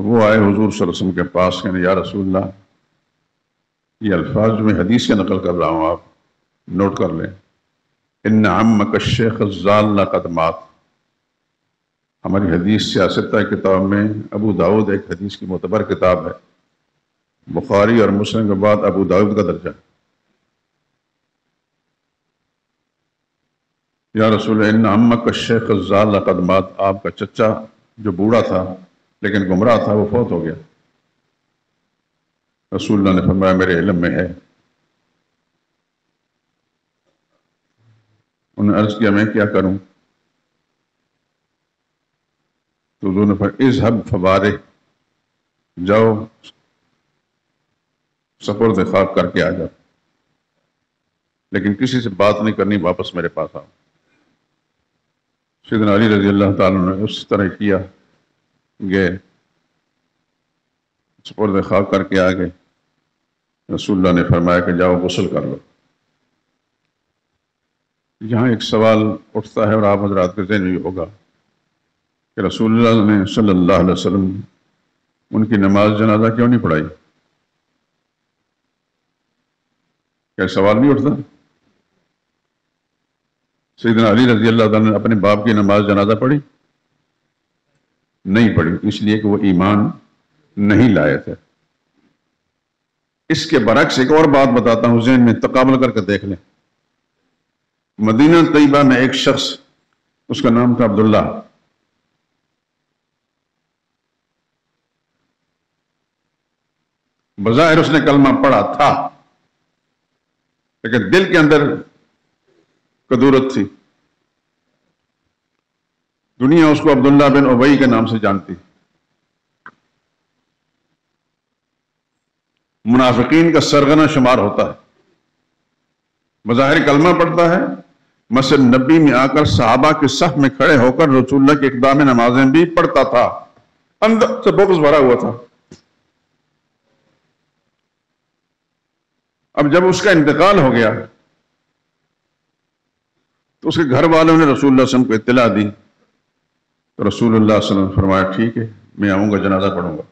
وہ آئے حضور صلی اللہ علیہ وسلم کے پاس کہنے یا رسول اللہ، یہ الفاظ جو میں حدیث کے نقل کر رہا ہوں آپ نوٹ کر لیں، ان عمک الشیخ الضال قد مات۔ ہماری حدیث سیاستہ کتاب میں ابو داؤد ایک حدیث کی معتبر کتاب ہے، بخاری اور مسلم کے بعد ابو داؤد کا درجہ۔ یا رسول اللہ ان عمک الشیخ الضال قد مات، آپ کا چچا جو بوڑھا تھا لیکن گمراہ تھا وہ فوت ہو گیا۔ رسول اللہ نے فرمایا میرے علم میں ہے۔ انہوں نے عرض کیا میں کیا کروں؟ تو حضور نے فرمایا اذهب فبارہ، جاؤ سپرد خاک کر کے آ جاؤ، لیکن کسی سے بات نہیں کرنی، واپس میرے پاس آؤ۔ سیدنا علی رضی اللہ تعالیٰ نے اس طرح کیا، گئے سپرد خاک کر کے آ گئے۔ رسول اللہ نے فرمایا کہ جاؤ غسل کر لو۔ یہاں ایک سوال اٹھتا ہے اور آپ حضرات کے ذہن میں بھی ہوگا کہ رسول اللہ نے صلی اللہ علیہ وسلم ان کی نماز جنازہ کیوں نہیں پڑھائی؟ کیا سوال نہیں اٹھتا؟ سیدنا علی رضی اللہ تعالیٰ نے اپنے باپ کی نماز جنازہ پڑھی؟ نہیں پڑھی، اس لیے کہ وہ ایمان نہیں لائے تھے۔ اس کے برعکس ایک اور بات بتاتا ہوں، ذہن میں تقابل کر کے دیکھ لیں۔ مدینہ طیبہ میں ایک شخص، اس کا نام تھا عبداللہ، بظاہر اس نے کلمہ پڑھا تھا لیکن دل کے اندر کدورت تھی۔ دنیا اس کو عبداللہ بن ابی کے نام سے جانتی۔ منافقین کا سرغنہ شمار ہوتا ہے، بظاہر کلمہ پڑھتا ہے، مسجد نبی میں آ کر صحابہ کے صف میں کھڑے ہو کر رسول اللہ کی اقدام نمازیں بھی پڑھتا تھا، اندر سے بغض بھرا ہوا تھا۔ اب جب اس کا انتقال ہو گیا تو اس کے گھر والوں نے رسول اللہ صلی اللہ علیہ وسلم کو اطلاع دی، تو رسول اللہ صلی اللہ علیہ وسلم نے فرمایا ٹھیک ہے میں آؤں گا، جنازہ پڑھوں گا۔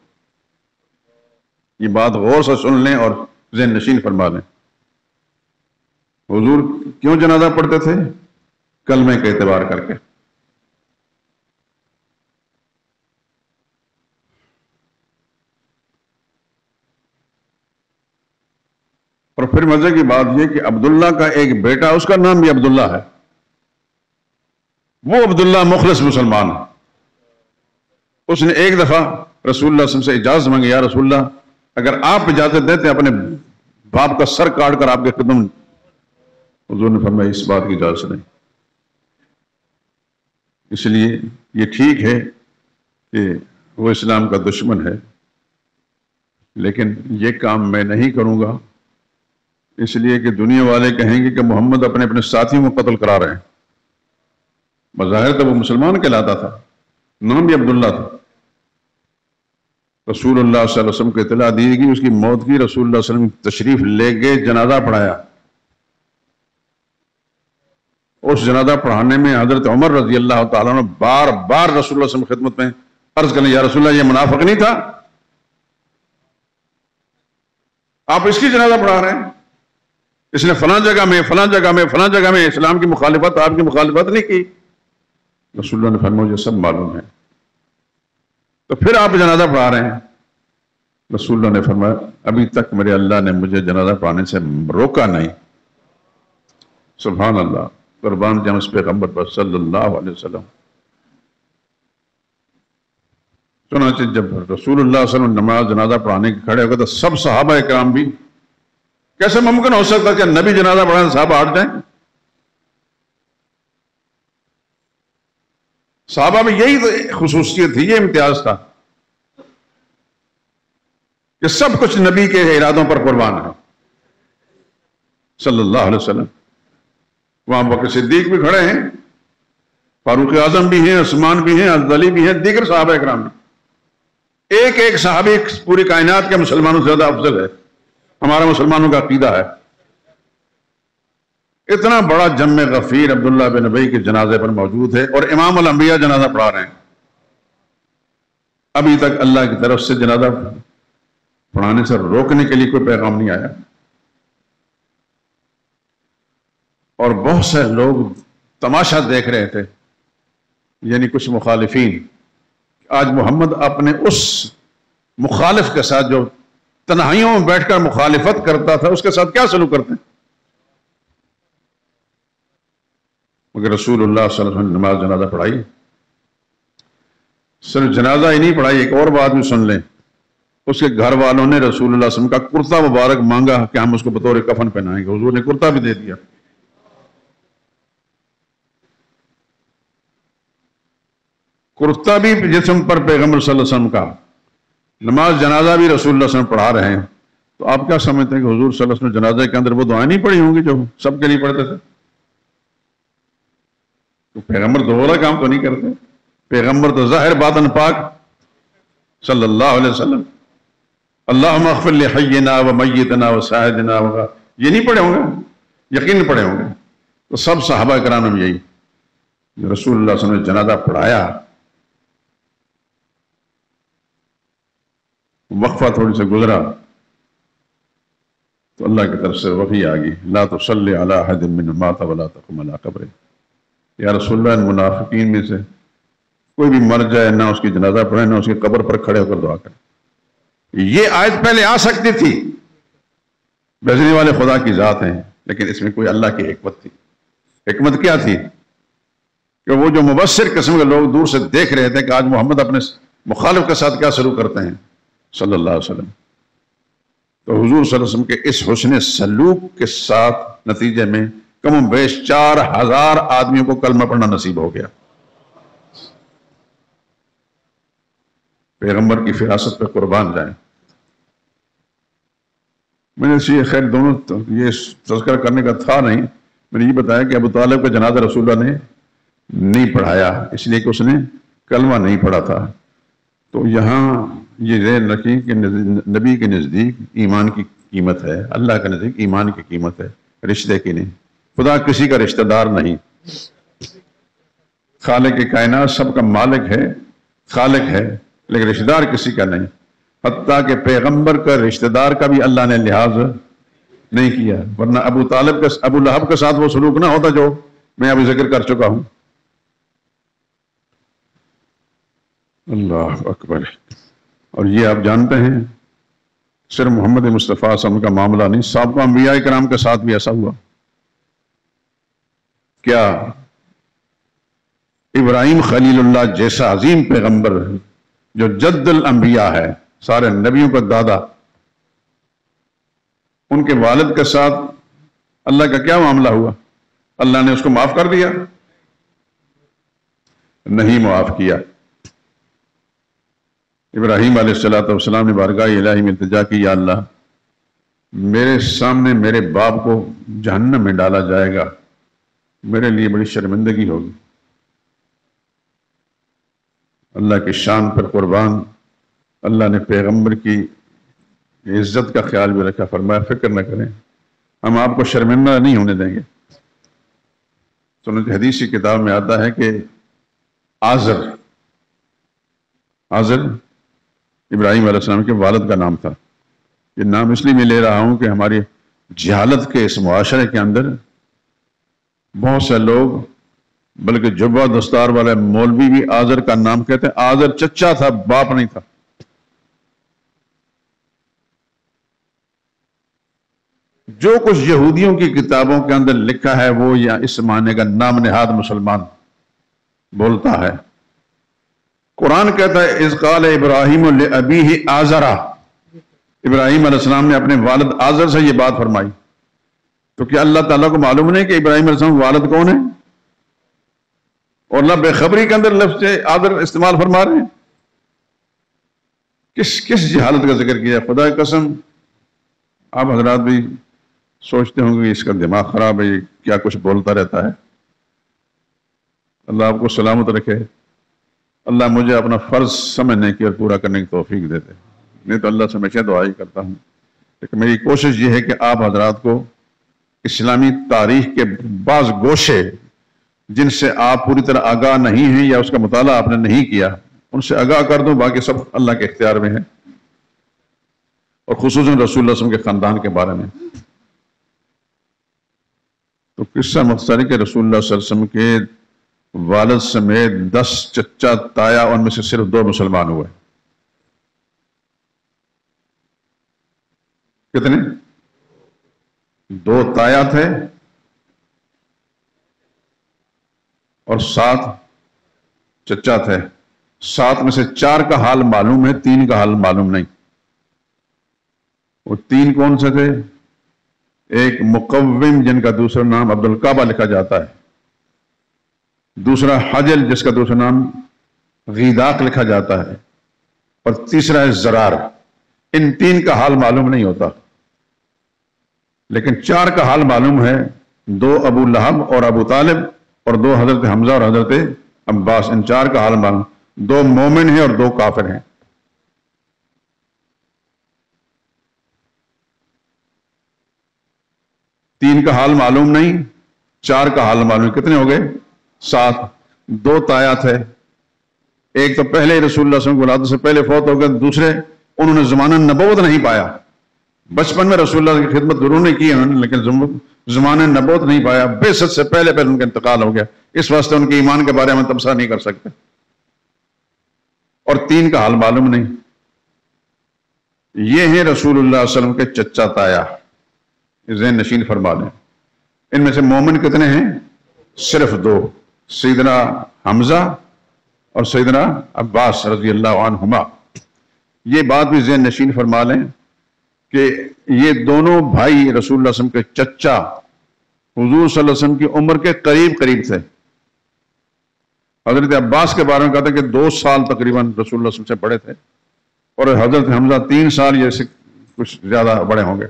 یہ بات غور سے سن لیں اور ذہن نشین فرما لیں۔ حضور کیوں جنازہ پڑھتے تھے؟ کلمے کے اعتبار کر کے۔ اور پھر مزے کی بات یہ کہ عبداللہ کا ایک بیٹا، اس کا نام بھی عبداللہ ہے، وہ عبداللہ مخلص مسلمان ہے۔ اس نے ایک دفعہ رسول اللہ صلی اللہ علیہ وسلم سے اجازت مانگی، یا رسول اللہ اگر آپ اجازت دیتے اپنے باپ کا سر کاٹ کر آپ کے قدم۔ حضور نے فرمایا اس بات کی اجازت نہیں، اس لیے یہ ٹھیک ہے کہ وہ اسلام کا دشمن ہے، لیکن یہ کام میں نہیں کروں گا، اس لیے کہ دنیا والے کہیں گے کہ محمد اپنے اپنے ساتھیوں کو قتل کرا رہے ہیں۔ بظاہر تو وہ مسلمان کہلاتا تھا، نام بھی عبداللہ تھا۔ رسول اللہ صلی اللہ علیہ وسلم کو اطلاع دی گئی، اس کی موت کی۔ رسول اللہ صلی اللہ علیہ وسلم تشریف لے گئے، جنازہ پڑھایا۔ اس جنازہ پڑھانے میں حضرت عمر رضی اللہ تعالیٰ نے بار بار رسول اللہ صلی اللہ علیہ وسلم کی خدمت میں عرض کرنے، یا رسول اللہ یہ منافق نہیں تھا؟ آپ اس کی جنازہ پڑھا رہے ہیں، اس نے فلاں جگہ میں فلاں جگہ میں فلاں جگہ میں اسلام کی مخالفت، آپ کی مخالفت نہیں کی۔ رسول اللہ نے فرمایا مجھے سب معلوم ہے، تو پھر آپ جنازہ پڑھا رہے ہیں؟ رسول اللہ نے فرمایا ابھی تک میرے اللہ نے مجھے جنازہ پڑھانے سے روکا نہیں۔ سبحان اللہ، قربان جاؤں اس پیغمبر پر صلی اللہ علیہ وسلم۔ چنانچہ جب رسول اللہ صلی اللہ علیہ وسلم نماز جنازہ پڑھانے کے کھڑے ہو گئے تو سب صحابہ اکرام بھی، کیسے ممکن ہو سکتا کہ نبی جنازہ پڑھانے صحابہ ہٹ جائیں؟ صحابہ میں یہی خصوصیت تھی، یہ امتیاز تھا کہ سب کچھ نبی کے ارادوں پر قربان ہے صلی اللہ علیہ وسلم۔ وہاں بکر صدیق بھی کھڑے ہیں، فاروق اعظم بھی ہیں، عثمان بھی ہیں، حضرت علی بھی ہیں، دیگر صحابہ اکرام بھی۔ ایک ایک صحابی پوری کائنات کے مسلمانوں سے زیادہ افضل ہے، ہمارا مسلمانوں کا عقیدہ ہے۔ اتنا بڑا جم غفیر عبداللہ بن ابی کے جنازے پر موجود ہے اور امام الانبیاء جنازہ پڑھا رہے ہیں۔ ابھی تک اللہ کی طرف سے جنازہ پڑھانے سے روکنے کے لیے کوئی پیغام نہیں آیا، اور بہت سے لوگ تماشا دیکھ رہے تھے، یعنی کچھ مخالفین۔ آج محمد اپنے اس مخالف کے ساتھ جو تنہائیوں میں بیٹھ کر مخالفت کرتا تھا، اس کے ساتھ کیا سلوک کرتے ہیں؟ مگر رسول اللہ صلی اللہ علیہ وسلم نے نماز جنازہ پڑھائی، صرف جنازہ ہی نہیں پڑھائی، ایک اور بات بھی سن لیں، اس کے گھر والوں نے رسول اللہ صلی اللہ علیہ وسلم کا کرتا مبارک مانگا کہ ہم اس کو بطور کفن پہنائیں گے، حضور نے کرتا بھی دے دیا۔ کرتا بھی جسم پر پیغمبر صلی اللہ علیہ وسلم کا، نماز جنازہ بھی رسول اللہ صلی اللہ علیہ وسلم پڑھا رہے ہیں، تو آپ کیا سمجھتے ہیں کہ حضور صلی اللہ علیہ وسلم جنازے کے اندر وہ دعائیں نہیں پڑھی ہوں گی جو سب کے لیے پڑھتے تھے؟ تو پیغمبر دوہرا کام تو نہیں کرتے، پیغمبر تو ظاہر باطن پاک صلی اللہ علیہ وسلم، اللہم اغفر لحینا و میتنا و شاہدنا و، یہ نہیں پڑھے ہوں گے؟ یقین پڑھے ہوں گے۔ تو سب صحابہ کرام نے یہی، رسول اللہ صلی اللہ علیہ وسلم نے جنازہ پڑھایا، وقفہ تھوڑی سے گزرا تو اللہ کی طرف سے وحی آ گئی، لا تصلی علی احد منہم مات ولا تقم علی قبرہ، یا رسول اللہ ان منافقین میں سے کوئی بھی مر جائے نہ اس کی جنازہ پڑھے نہ اس کی قبر پر کھڑے ہو کر دعا کرے۔ یہ آیت پہلے آ سکتی تھی، بھیجنے والے خدا کی ذات ہیں، لیکن اس میں کوئی اللہ کی حکمت تھی۔ حکمت کیا تھی کہ وہ جو مبشر قسم کے لوگ دور سے دیکھ رہے تھے کہ آج محمد اپنے مخالف کے ساتھ کیا سلوک کرتے ہیں صلی اللہ علیہ وسلم، تو حضور صلی اللہ علیہ وسلم کے اس حسن سلوک کے ساتھ نتیجے میں کم و بیش 4000 آدمیوں کو کلمہ پڑھنا نصیب ہو گیا۔ پیغمبر کی فراست پہ قربان جائیں۔ میں نے یہ خیر دونوں یہ تذکرہ کرنے کا تھا نہیں، میں نے یہ بتایا کہ ابو طالب کا جنازہ رسول اللہ نے نہیں پڑھایا، اس لیے کہ اس نے کلمہ نہیں پڑھا تھا۔ تو یہاں یہ ذہن رکھیں کہ نبی کے نزدیک ایمان کی قیمت ہے، اللہ کے نزدیک ایمان کی قیمت ہے، رشتے کی نہیں۔ خدا کسی کا رشتہ دار نہیں، خالق کائنات سب کا مالک ہے، خالق ہے، لیکن رشتہ دار کسی کا نہیں۔ حتیٰ کہ پیغمبر کا رشتہ دار کا بھی اللہ نے لحاظ نہیں کیا، ورنہ ابو لہب کے ساتھ وہ سلوک نہ ہوتا جو میں ابھی ذکر کر چکا ہوں۔ اللہ اکبر۔ اور یہ آپ جانتے ہیں صرف محمد مصطفیٰ صلی اللہ علیہ وسلم کا معاملہ نہیں، سابقہ انبیاء کرام کے ساتھ بھی ایسا ہوا۔ کیا ابراہیم خلیل اللہ جیسا عظیم پیغمبر جو جد الانبیاء ہے، سارے نبیوں کا دادا، ان کے والد کے ساتھ اللہ کا کیا معاملہ ہوا؟ اللہ نے اس کو معاف کر دیا؟ نہیں معاف کیا۔ ابراہیم علیہ السلام نے بارگاہ الہی میں التجا کی، یا اللہ میرے سامنے میرے باپ کو جہنم میں ڈالا جائے گا، میرے لیے بڑی شرمندگی ہوگی۔ اللہ کی شان پر قربان اللہ نے پیغمبر کی عزت کا خیال بھی رکھا، فرمایا فکر نہ کریں، ہم آپ کو شرمندہ نہیں ہونے دیں گے۔ سنت حدیث کی کتاب میں آتا ہے کہ آزر ابراہیم علیہ السلام کے والد کا نام تھا۔ یہ نام اس لیے میں لے رہا ہوں کہ ہماری جہالت کے اس معاشرے کے اندر بہت سے لوگ، بلکہ جبہ دستار والے مولوی بھی آزر کا نام کہتے ہیں۔ آزر چچا تھا، باپ نہیں تھا۔ جو کچھ یہودیوں کی کتابوں کے اندر لکھا ہے وہ یا اس معنی کا نام نہاد مسلمان بولتا ہے۔ قرآن کہتا ہے اذ قال ابراہیم لابیہ آزر، ابراہیم علیہ السلام نے اپنے والد آزر سے یہ بات فرمائی۔ تو کیا اللہ تعالیٰ کو معلوم نہیں کہ ابراہیم علیہ السلام والد کون ہے؟ اور اللہ بے خبری کے اندر لفظ آزر استعمال فرما رہے ہیں۔ کس جہالت کا ذکر کیا؟ خدا کی قسم آپ حضرات بھی سوچتے ہوں گے کہ اس کا دماغ خراب ہے، یہ کیا کچھ بولتا رہتا ہے۔ اللہ آپ کو سلامت رکھے، اللہ مجھے اپنا فرض سمجھنے کی اور پورا کرنے کی توفیق دیتے، نہیں تو اللہ سے ہمیشہ دعا ہی کرتا ہوں۔ لیکن میری کوشش یہ ہے کہ آپ حضرات کو اسلامی تاریخ کے بعض گوشے جن سے آپ پوری طرح آگاہ نہیں ہیں یا اس کا مطالعہ آپ نے نہیں کیا، ان سے آگاہ کر دوں، باقی سب اللہ کے اختیار میں ہے، اور خصوصاً رسول اللہ صلی اللہ علیہ وسلم کے خاندان کے بارے میں۔ تو قصہ مختصر ہے کہ رسول اللہ صلی اللہ علیہ وسلم کے والد سمیت 10 چچا تایا، ان میں سے صرف 2 مسلمان ہوئے۔ کتنے؟ 2 تایا تھے اور 7 چچا تھے۔ 7 میں سے 4 کا حال معلوم ہے، 3 کا حال معلوم نہیں۔ وہ 3 کون سے تھے؟ ایک مقوم جن کا دوسرا نام عبد الکعبہ لکھا جاتا ہے، دوسرا حجل جس کا دوسرا نام غیداق لکھا جاتا ہے، اور تیسرا ہے زرار۔ ان 3 کا حال معلوم نہیں ہوتا، لیکن 4 کا حال معلوم ہے، 2 ابو لہب اور ابو طالب، اور 2 حضرت حمزہ اور حضرت عباس۔ ان 4 کا حال معلوم، 2 مومن ہیں اور 2 کافر ہیں۔ تین کا حال معلوم نہیں، 4 کا حال معلوم۔ کتنے ہو گئے؟ 7۔ 2 تایا تھے، ایک تو پہلے رسول اللہ صلی اللہ علیہ وسلم کی ولادت سے پہلے فوت ہو گئے، دوسرے انہوں نے زمانہ نبوت نہیں پایا۔ بچپن میں رسول اللہ کی خدمت ضرور نہیں کی انہوں نے، لیکن زمانہ نبوت نہیں پایا، بعثت سے پہلے ان کا انتقال ہو گیا، اس واسطے ان کے ایمان کے بارے میں تبصرہ نہیں کر سکتے۔ اور 3 کا حال معلوم نہیں۔ یہ ہیں رسول اللہ صلی اللہ علیہ وسلم کے چچا تایا، ذہن نشین فرما لیں۔ ان میں سے مومن کتنے ہیں؟ صرف 2، سیدنا حمزہ اور سیدنا عباس رضی اللہ عنہما۔ یہ بات بھی ذہن نشین فرما لیں کہ یہ دونوں بھائی رسول اللہ صلی اللہ علیہ وسلم کے چچا حضور صلی اللہ علیہ وسلم کی عمر کے قریب تھے۔ حضرت عباس کے بارے میں کہتے ہیں کہ 2 سال تقریباً رسول اللہ صلی اللہ علیہ وسلم سے بڑے تھے، اور حضرت حمزہ 3 سال یا سے کچھ زیادہ بڑے ہوں گے۔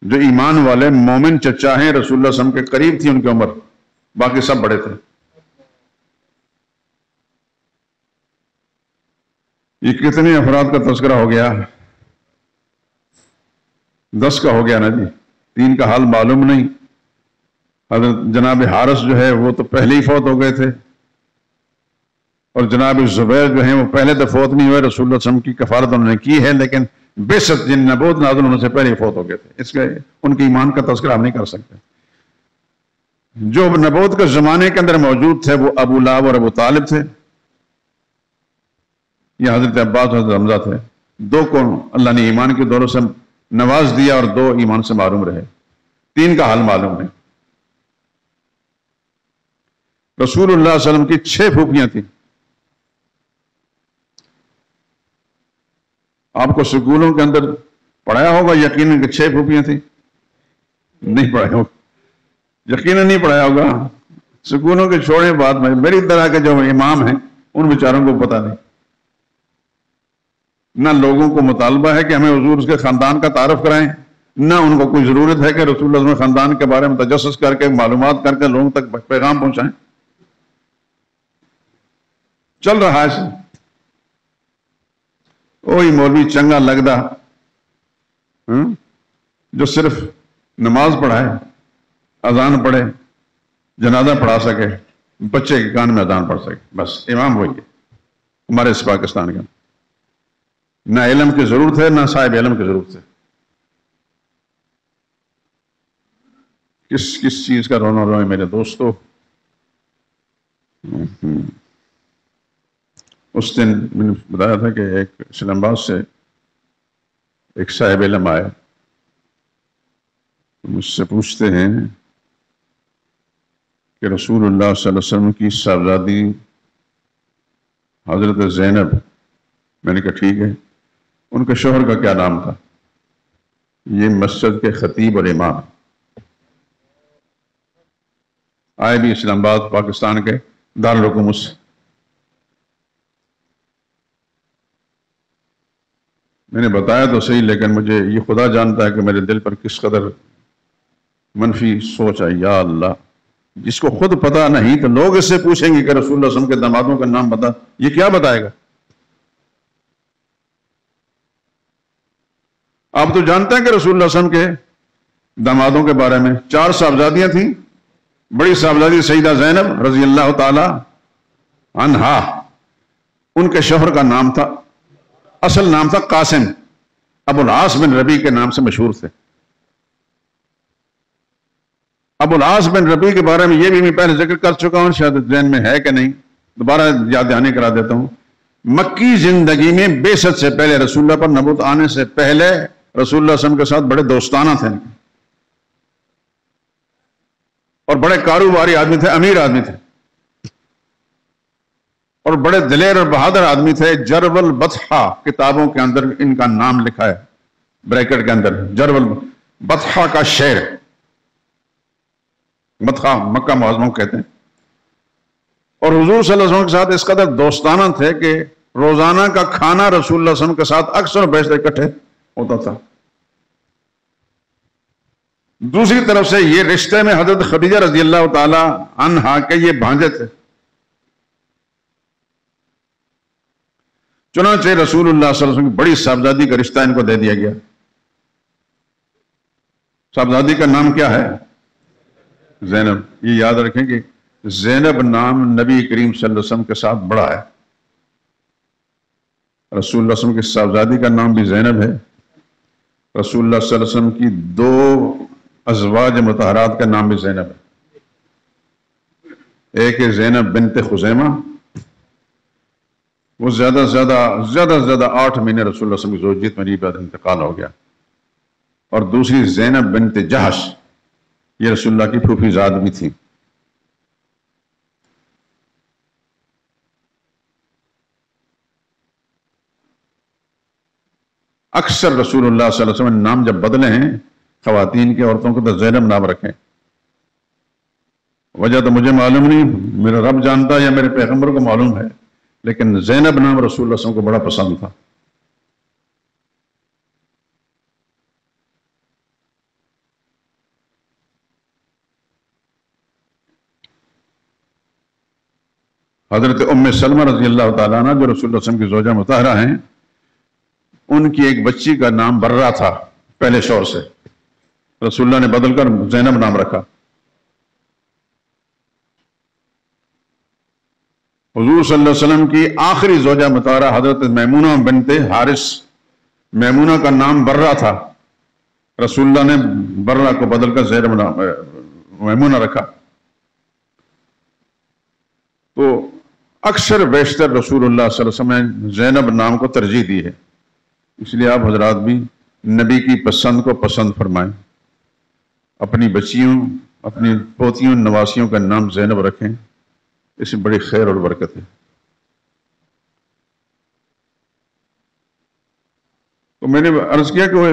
جو ایمان والے مومن چچا ہیں رسول اللہ صلی اللہ علیہ وسلم کے قریب تھی ان کی عمر، باقی سب بڑے تھے۔ یہ کتنے افراد کا تذکرہ ہو گیا؟ 10 کا ہو گیا نا جی۔ 3 کا حال معلوم نہیں، حضرت جناب حارث جو ہے وہ تو پہلے ہی فوت ہو گئے تھے، اور جناب زبیر جو ہیں وہ پہلے تو فوت نہیں ہوئے، رسول اللہ صلی اللہ علیہ وسلم کی کفارت انہوں نے کی ہے، لیکن بعثت جن نبوت نازل ہونے سے پہلے فوت ہو گئے تھے، اس کے ان کے ایمان کا تذکرہ ہم نہیں کر سکتے۔ جو نبوت کے زمانے کے اندر موجود تھے وہ ابو لہب اور ابو طالب تھے، یہ حضرت عباس اور حضرت حمزہ تھے۔ 2 کو اللہ نے ایمان کے دوروں سے نواز دیا اور 2 ایمان سے معروم رہے۔ 3 کا حال معلوم ہے۔ رسول اللہ صلی اللہ علیہ وسلم کی 6 پھوپھیاں تھیں۔ آپ کو سکولوں کے اندر پڑھایا ہوگا یقیناً کہ 6 پھوپھیاں تھیں؟ نہیں پڑھایا ہوگا، یقیناً نہیں پڑھایا ہوگا۔ سکولوں کے چھوڑیں بات میں، میری طرح کے جو امام ہیں ان بیچاروں کو پتہ نہیں، نہ لوگوں کو مطالبہ ہے کہ ہمیں حضور اس کے خاندان کا تعارف کرائیں، نہ ان کو کوئی ضرورت ہے کہ رسول اللہ صلی اللہ علیہ وسلم خاندان کے بارے میں تجسس کر کے معلومات کر کے لوگوں تک پیغام پہنچائیں۔ چل رہا ہے وہی مولوی چنگا لگدا جو صرف نماز پڑھائے، اذان پڑھے، جنازہ پڑھا سکے، بچے کے کان میں اذان پڑھ سکے، بس امام وہی ہے ہمارے اس پاکستان کا۔ نہ علم کی ضرورت ہے، نہ صاحب علم کی ضرورت ہے۔ کس چیز کا رونا رو ہے میرے دوستو؟ اس دن میں نے بتایا تھا کہ ایک اسلام آباد سے ایک صاحب علم آیا، مجھ سے پوچھتے ہیں کہ رسول اللہ صلی اللہ علیہ وسلم کی صاحبزادی حضرت زینب، میں نے کہا ٹھیک ہے، ان کے شوہر کا کیا نام تھا؟ یہ مسجد کے خطیب اور امام آئے بھی اسلام آباد پاکستان کے دارالحکومت سے۔ میں نے بتایا تو صحیح، لیکن مجھے یہ خدا جانتا ہے کہ میرے دل پر کس قدر منفی سوچ آئی۔ یا اللہ، جس کو خود پتا نہیں تو لوگ اس سے پوچھیں گے کہ رسول اللہ صلی اللہ علیہ وسلم کے دامادوں کا نام بتا، یہ کیا بتائے گا؟ آپ تو جانتے ہیں کہ رسول اللہ صلی اللہ علیہ وسلم کے دامادوں کے بارے میں 4 صاحبزادیاں تھیں۔ بڑی صاحبزادی سیدہ زینب رضی اللہ تعالی عنہا، ان کے شوہر کا نام تھا، اصل نام تھا قاسم، ابو العاص بن ربیع کے نام سے مشہور تھے۔ ابو العاص بن ربیع کے بارے میں یہ بھی میں پہلے ذکر کر چکا ہوں، شاید ذہن میں ہے کہ نہیں، دوبارہ یاد دہانی کرا دیتا ہوں۔ مکی زندگی میں بعثت سے پہلے، رسول اللہ پر نبوت آنے سے پہلے، رسول اللہ صلی اللہ علیہ وسلم کے ساتھ بڑے دوستانہ تھے اور بڑے کاروباری آدمی تھے، امیر آدمی تھے اور بڑے دلیر اور بہادر آدمی تھے۔ جرب البطحہ کتابوں کے اندر ان کا نام لکھا ہے، بریکٹ کے اندر، جرب البطحہ کا شعر، بطحہ مکہ معظمہ کہتے ہیں۔ اور حضور صلی اللہ علیہ وسلم کے ساتھ اس قدر دوستانہ تھے کہ روزانہ کا کھانا رسول اللہ صلی اللہ علیہ وسلم کے ساتھ اکثر بیشتر اکٹھے ہوتا تھا۔ دوسری طرف سے یہ رشتے میں حضرت خدیجہ رضی اللہ تعالی عنہا کے یہ بھانجے تھے، چنانچہ رسول اللہ صلی اللہ علیہ وسلم کی بڑی صاحبزادی کا رشتہ ان کو دے دیا گیا۔ صاحبزادی کا نام کیا ہے؟ زینب۔ یہ یاد رکھیں کہ زینب نام نبی کریم صلی اللہ علیہ وسلم کے ساتھ بڑا ہے۔ رسول اللہ صلی اللہ علیہ وسلم کی صاحبزادی کا نام بھی زینب ہے، رسول اللہ صلی اللہ علیہ وسلم کی 2 ازواج مطہرات کا نام بھی زینب ہے۔ ایک ہے زینب بنت خزیمہ، وہ زیادہ سے زیادہ 8 مہینے رسول اللہ صلی اللہ علیہ وسلم کی زوجیت میں بعد انتقال ہو گیا، اور دوسری زینب بنت جہش، یہ رسول اللہ کی پھوپھی زاد بھی تھی۔ اکثر رسول اللہ صلی اللہ علیہ وسلم نے نام جب بدلے ہیں خواتین کے، عورتوں کو تو زینب نام رکھیں۔ وجہ تو مجھے معلوم نہیں، میرا رب جانتا یا میرے پیغمبر کو معلوم ہے، لیکن زینب نام رسول اللہ صلی اللہ علیہ وسلم کو بڑا پسند تھا۔ حضرت ام سلمہ رضی اللہ تعالیٰ عنہ جو رسول اللہ صلی اللہ علیہ وسلم کی زوجہ مطہرہ ہیں، ان کی ایک بچی کا نام برہ تھا پہلے شوہر سے، رسول اللہ نے بدل کر زینب نام رکھا۔ حضور صلی اللہ علیہ وسلم کی آخری زوجہ مطہرہ حضرت میمونہ بنت حارث، میمونہ کا نام برہ تھا، رسول اللہ نے برہ کو بدل کر زینب نام میمونہ رکھا۔ تو اکثر بیشتر رسول اللہ صلی اللہ علیہ وسلم نے زینب نام کو ترجیح دی ہے، اس لیے آپ حضرات بھی نبی کی پسند کو پسند فرمائیں، اپنی بچیوں، اپنی پوتیوں، نواسیوں کا نام زینب رکھیں، اس میں بڑی خیر اور برکت ہے۔ تو میں نے عرض کیا کہ وہ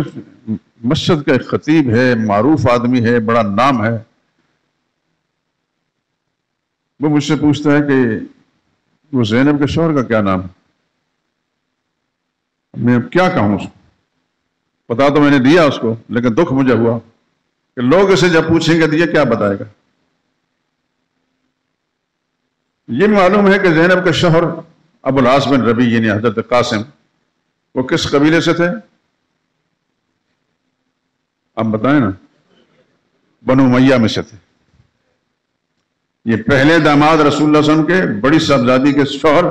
مسجد کا ایک خطیب ہے، معروف آدمی ہے، بڑا نام ہے، وہ مجھ سے پوچھتا ہے کہ وہ زینب کے شوہر کا کیا نام ہے؟ میں اب کیا کہوں اس کو؟ پتا تو میں نے دیا اس کو، لیکن دکھ مجھے ہوا کہ لوگ اسے جب پوچھیں گے تو یہ کیا بتائے گا۔ یہ معلوم ہے کہ زینب کے شوہر ابو العاص بن ربیع یعنی حضرت قاسم، وہ کس قبیلے سے تھے؟ آپ بتائیں نا، بنو امیہ میں سے تھے۔ یہ پہلے داماد رسول اللہ صلی اللہ علیہ وسلم کے بڑی صاحبزادی کے شوہر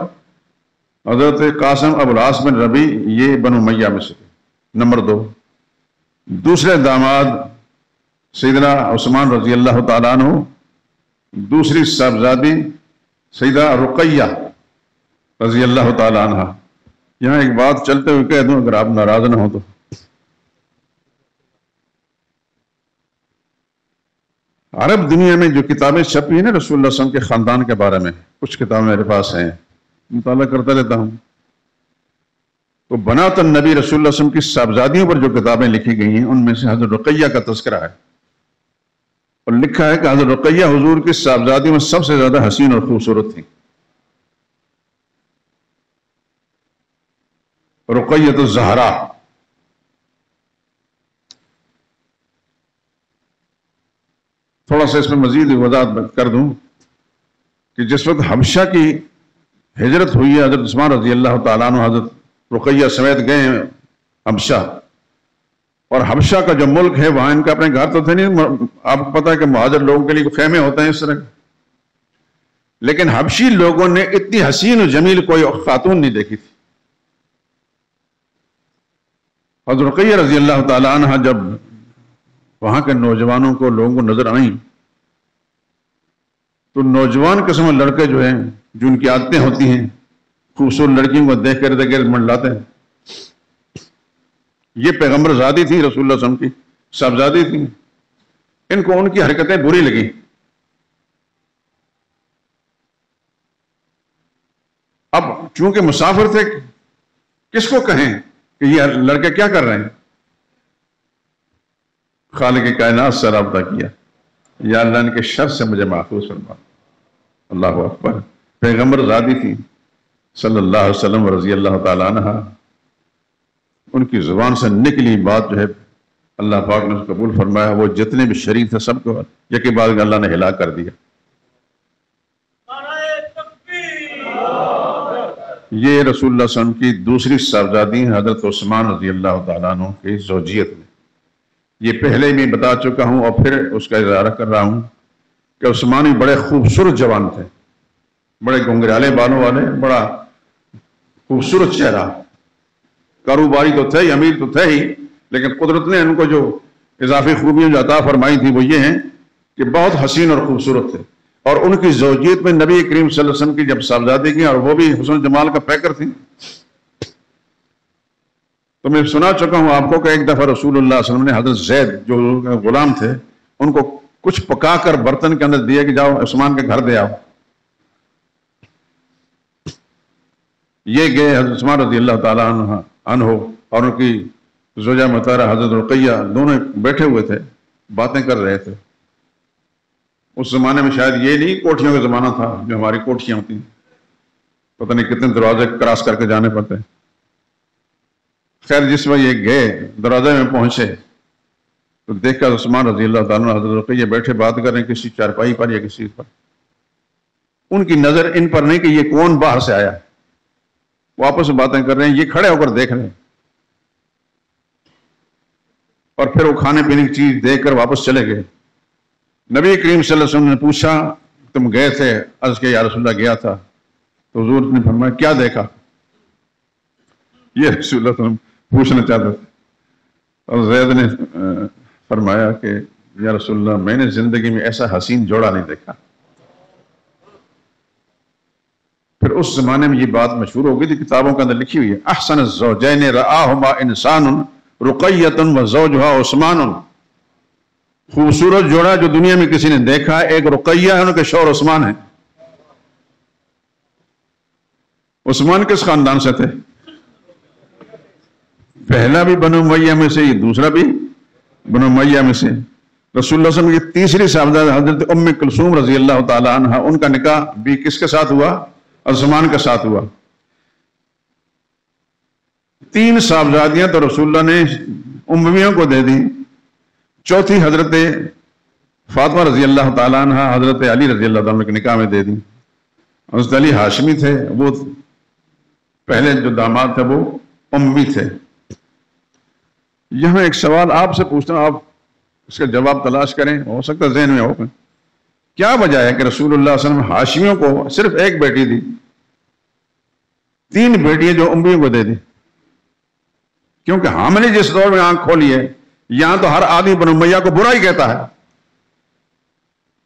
حضرت قاسم ابو العاص بن ربیع، یہ بنو امیہ میں سے تھے۔ نمبر 2، دوسرے داماد سیدنا عثمان رضی اللہ تعالیٰ عنہ، دوسری صاحبزادی سیدہ رقیہ رضی اللہ تعالیٰ عنہ۔ یہاں ایک بات چلتے ہوئے کہہ دوں، اگر آپ ناراض نہ ہوں تو، عرب دنیا میں جو کتابیں چھپی ہیں نا رسول اللہ صلی اللہ علیہ وسلم کے خاندان کے بارے میں، کچھ کتابیں میرے پاس ہیں، مطالعہ کرتا رہتا ہوں، تو بنات النبی رسول اللہ صلی اللہ علیہ وسلم کی صاحبزادیوں پر جو کتابیں لکھی گئی ہیں ان میں سے حضرت رقیہ کا تذکرہ ہے، اور لکھا ہے کہ حضرت رقیہ حضور کی صاحبزادیوں میں سب سے زیادہ حسین اور خوبصورت تھیں۔ رقیہ الزہرا۔ تھوڑا سا اس میں مزید وضاحت کر دوں کہ جس وقت حبشہ کی ہجرت ہوئی ہے، حضرت عثمان رضی اللہ تعالیٰ عنہ حضرت رقیہ سمیت گئے ہیں حبشہ، اور حبشہ کا جو ملک ہے وہاں ان کا اپنے گھر تو تھے نہیں، آپ کو پتا ہے کہ مہاجر لوگوں کے لیے خیمے ہوتے ہیں اس طرح، لیکن حبشی لوگوں نے اتنی حسین و جمیل کوئی خاتون نہیں دیکھی تھی. حضرت رقیہ رضی اللہ تعالی عنہ جب وہاں کے نوجوانوں کو لوگوں کو نظر آئیں تو نوجوان قسم لڑکے جو ہیں جو ان کی عادتیں ہوتی ہیں خوبصورت لڑکیوں کو دیکھ کر ارد گرد منڈلاتے ہیں. یہ پیغمبر زادی تھی، رسول اللہ صلی اللہ علیہ وسلم کی صاحبزادی تھی. ان کو ان کی حرکتیں بری لگی. اب چونکہ مسافر تھے، کس کو کہیں کہ یہ لڑکے کیا کر رہے ہیں؟ خالق کائنات سے رابطہ کیا، یا اللہ ان کے شر سے مجھے محفوظ فرما. اللہ اکبر. پیغمبر زادی تھی صلی اللہ علیہ وسلم رضی اللہ تعالیٰ عنہ. ان کی زبان سے نکلی بات جو ہے اللہ پاک نے اس کو قبول فرمایا. وہ جتنے بھی شریک تھے سب کو یکی بعد اللہ نے ہلاک کر دیا. یہ رسول اللہ صلی اللہ علیہ وسلم کی دوسری صاحبزادی حضرت عثمان رضی اللہ تعالیٰ عنہ کی زوجیت میں. یہ پہلے بھی بتا چکا ہوں اور پھر اس کا اظہار کر رہا ہوں کہ عثمان بڑے خوبصورت جوان تھے، بڑے گنگرالے بالوں والے، بڑا خوبصورت چہرہ. کاروباری تو تھے ہی، امیر تو تھے ہی، لیکن قدرت نے ان کو جو اضافی خوبیاں جو عطا فرمائی تھی وہ یہ ہیں کہ بہت حسین اور خوبصورت تھے. اور ان کی زوجیت میں نبی کریم صلی اللہ علیہ وسلم کی جب صاحبزادی کی اور وہ بھی حسن جمال کا پیکر تھی. تو میں سنا چکا ہوں آپ کو کہ ایک دفعہ رسول اللہ صلی اللہ علیہ وسلم نے حضرت زید جو غلام تھے ان کو کچھ پکا کر برتن کے اندر دیا کہ جاؤ عثمان کے گھر دے آؤ. یہ گئے حضرت عثمان رضی اللہ تعالیٰ عنہ اور ان کی زوجہ مطہرہ حضرت رقیہ دونوں بیٹھے ہوئے تھے، باتیں کر رہے تھے. اس زمانے میں شاید یہ نہیں کوٹھیوں کا زمانہ تھا جو ہماری کوٹھیاں ہوتی ہیں، پتہ نہیں کتنے دروازے کراس کر کے جانے پڑتے. خیر جس میں یہ گئے دروازے میں پہنچے تو دیکھا عثمان رضی اللہ تعالیٰ عنہ حضرت رقیہ بیٹھے بات کر رہے ہیں کسی چارپائی پر یا کسی پر. ان کی نظر ان پر نہیں کہ یہ کون باہر سے آیا، وہ آپس میں باتیں کر رہے ہیں، یہ کھڑے ہو کر دیکھ رہے ہیں. اور پھر وہ کھانے پینے کی چیز دیکھ کر واپس چلے گئے. نبی کریم صلی اللہ علیہ وسلم نے پوچھا تم گئے تھے؟ عرض کیا یا رسول اللہ گیا تھا. تو حضور نے فرمایا کیا دیکھا؟ یہ رسول اللہ صلی اللہ علیہ وسلم پوچھنا چاہتے تھے. اور زید نے فرمایا کہ یا رسول اللہ میں نے زندگی میں ایسا حسین جوڑا نہیں دیکھا. پھر اس زمانے میں یہ بات مشہور ہو گئی تھی، کتابوں کے اندر لکھی ہوئی ہے احسن الزوجین رآہما انسان رقیۃ وزوجہا عثمان. خوبصورت جوڑا جو دنیا میں کسی نے دیکھا ہے ایک رقیہ ہے، ان کے شوہر عثمان ہیں. عثمان کس خاندان سے تھے؟ پہلا بھی بنو امیہ میں سے، یہ دوسرا بھی بنو امیہ میں سے. رسول اللہ صلی اللہ علیہ وسلم کی تیسری صاحبزادی حضرت ام کلثوم رضی اللہ تعالی عنہ، ان کا نکاح بھی کس کے ساتھ ہوا؟ عثمان کے ساتھ ہوا. 3 صاحبزادیاں تو رسول اللہ نے امیوں کو دے دی. چوتھی حضرت فاطمہ رضی اللہ تعالیٰ عنہ حضرت علی رضی اللہ تعالیٰ عنہ کے نکاح میں دے دی. حضرت علی ہاشمی تھے، وہ پہلے جو داماد تھے وہ امی تھے. یہاں ایک سوال آپ سے پوچھتا ہوں، آپ اس کا جواب تلاش کریں، ہو سکتا ہے ذہن میں ہو. کیا وجہ ہے کہ رسول اللہ صلی اللہ علیہ وسلم ہاشمیوں کو صرف ایک بیٹی دی، 3 بیٹیاں جو امیوں کو دے دی؟ کیونکہ ہم نے جس دور میں آنکھ کھولی ہے یہاں تو ہر آدمی بنو امیہ کو برا ہی کہتا ہے.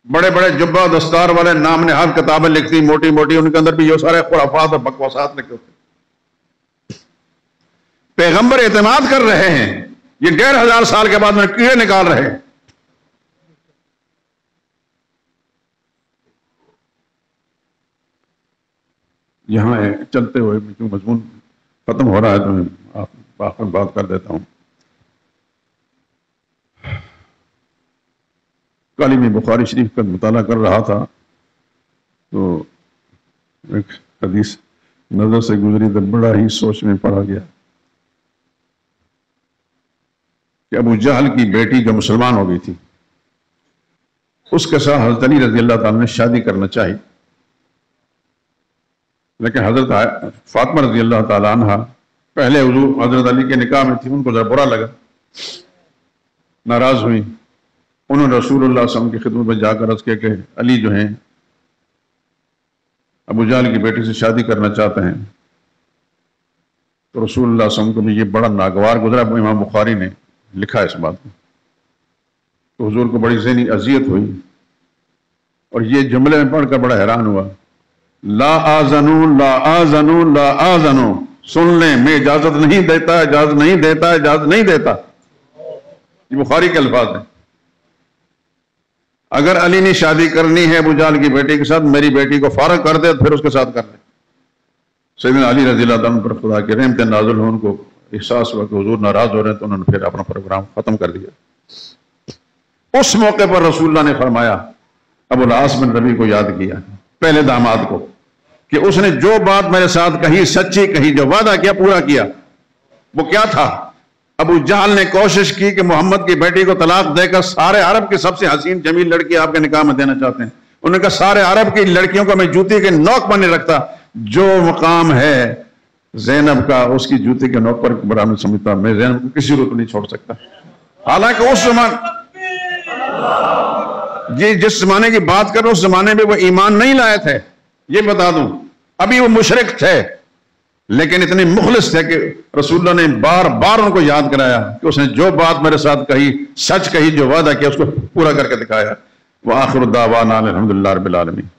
بڑے بڑے جبہ دستار والے نام نہاد کتابیں لکھتی موٹی موٹی، ان کے اندر بھی یہ سارے خرافات اور بکواسات لکھے ہوتے. پیغمبر اعتماد کر رہے ہیں، یہ 1500 سال کے بعد میں کیڑے نکال رہے ہیں. یہاں چلتے ہوئے مضمون ختم ہو رہا ہے تو میں آپ بات کر دیتا ہوں. کل میں بخاری شریف کا مطالعہ کر رہا تھا تو ایک حدیث نظر سے گزری تو بڑا ہی سوچ میں پڑا گیا کہ ابو جہل کی بیٹی جو مسلمان ہو گئی تھی اس کے ساتھ حضرت علی رضی اللہ تعالیٰ نے شادی کرنا چاہی، لیکن حضرت فاطمہ رضی اللہ تعالیٰ عنہ پہلے حضور حضرت علی کے نکاح میں تھی، ان کو ذرا برا لگا، ناراض ہوئی. انہوں نے رسول اللہ صلی اللہ علیہ وسلم کی خدمت میں جا کر عرض کیا کہ علی جو ہیں ابو جہل کی بیٹی سے شادی کرنا چاہتے ہیں، تو رسول اللہ صلی اللہ علیہ وسلم کو بھی یہ بڑا ناگوار گزرا. امام بخاری نے لکھا ہے اس بات کو. تو حضور کو بڑی ذہنی اذیت ہوئی اور یہ جملے میں پڑھ کر بڑا حیران ہوا. لا آذنو لا آذنو لا آذنو، سن لیں میں اجازت نہیں دیتا، اجازت نہیں دیتا، اجازت نہیں دیتا. یہ بخاری کے الفاظ ہیں. اگر علی نے شادی کرنی ہے ابو جہل کی بیٹی کے ساتھ، میری بیٹی کو فارغ کر دے پھر اس کے ساتھ کر لے. سیدنا علی رضی اللہ عنہ پر خدا کی رحمت نازل ہو، ان کو احساس ہوا کہ حضور ناراض ہو رہے ہیں، تو انہوں نے پھر اپنا پروگرام ختم کر دیا. اس موقع پر رسول اللہ نے فرمایا، ابو العاص بن ربیع کو یاد کیا، پہلے داماد کو، کہ اس نے جو بات میرے ساتھ کہی سچی کہی، جو وعدہ کیا پورا کیا. وہ کیا تھا؟ ابو جہل نے کوشش کی کہ محمد کی بیٹی کو طلاق دے کر سارے عرب کی سب سے حسین جمیل لڑکی آپ کے نکاح میں دینا چاہتے ہیں. انہوں نے کہا سارے عرب کی لڑکیوں کو میں جوتی کے نوک پر نہیں رکھتا، جو مقام ہے زینب کا اس کی جوتی کے نوک پر برابر سمجھتا، میں زینب کو کسی روپ نہیں چھوڑ سکتا. حالانکہ اس زمان یہ جس زمانے کی بات کر رہا ہوں اس زمانے میں وہ ایمان نہیں لائے تھے، یہ بتا دوں. ابھی وہ مشرک تھے، لیکن اتنے مخلص تھے کہ رسول اللہ نے بار بار ان کو یاد کرایا کہ اس نے جو بات میرے ساتھ کہی سچ کہی، جو وعدہ کیا اس کو پورا کر کے دکھایا. وآخر دعوانا الحمدللہ رب العالمین.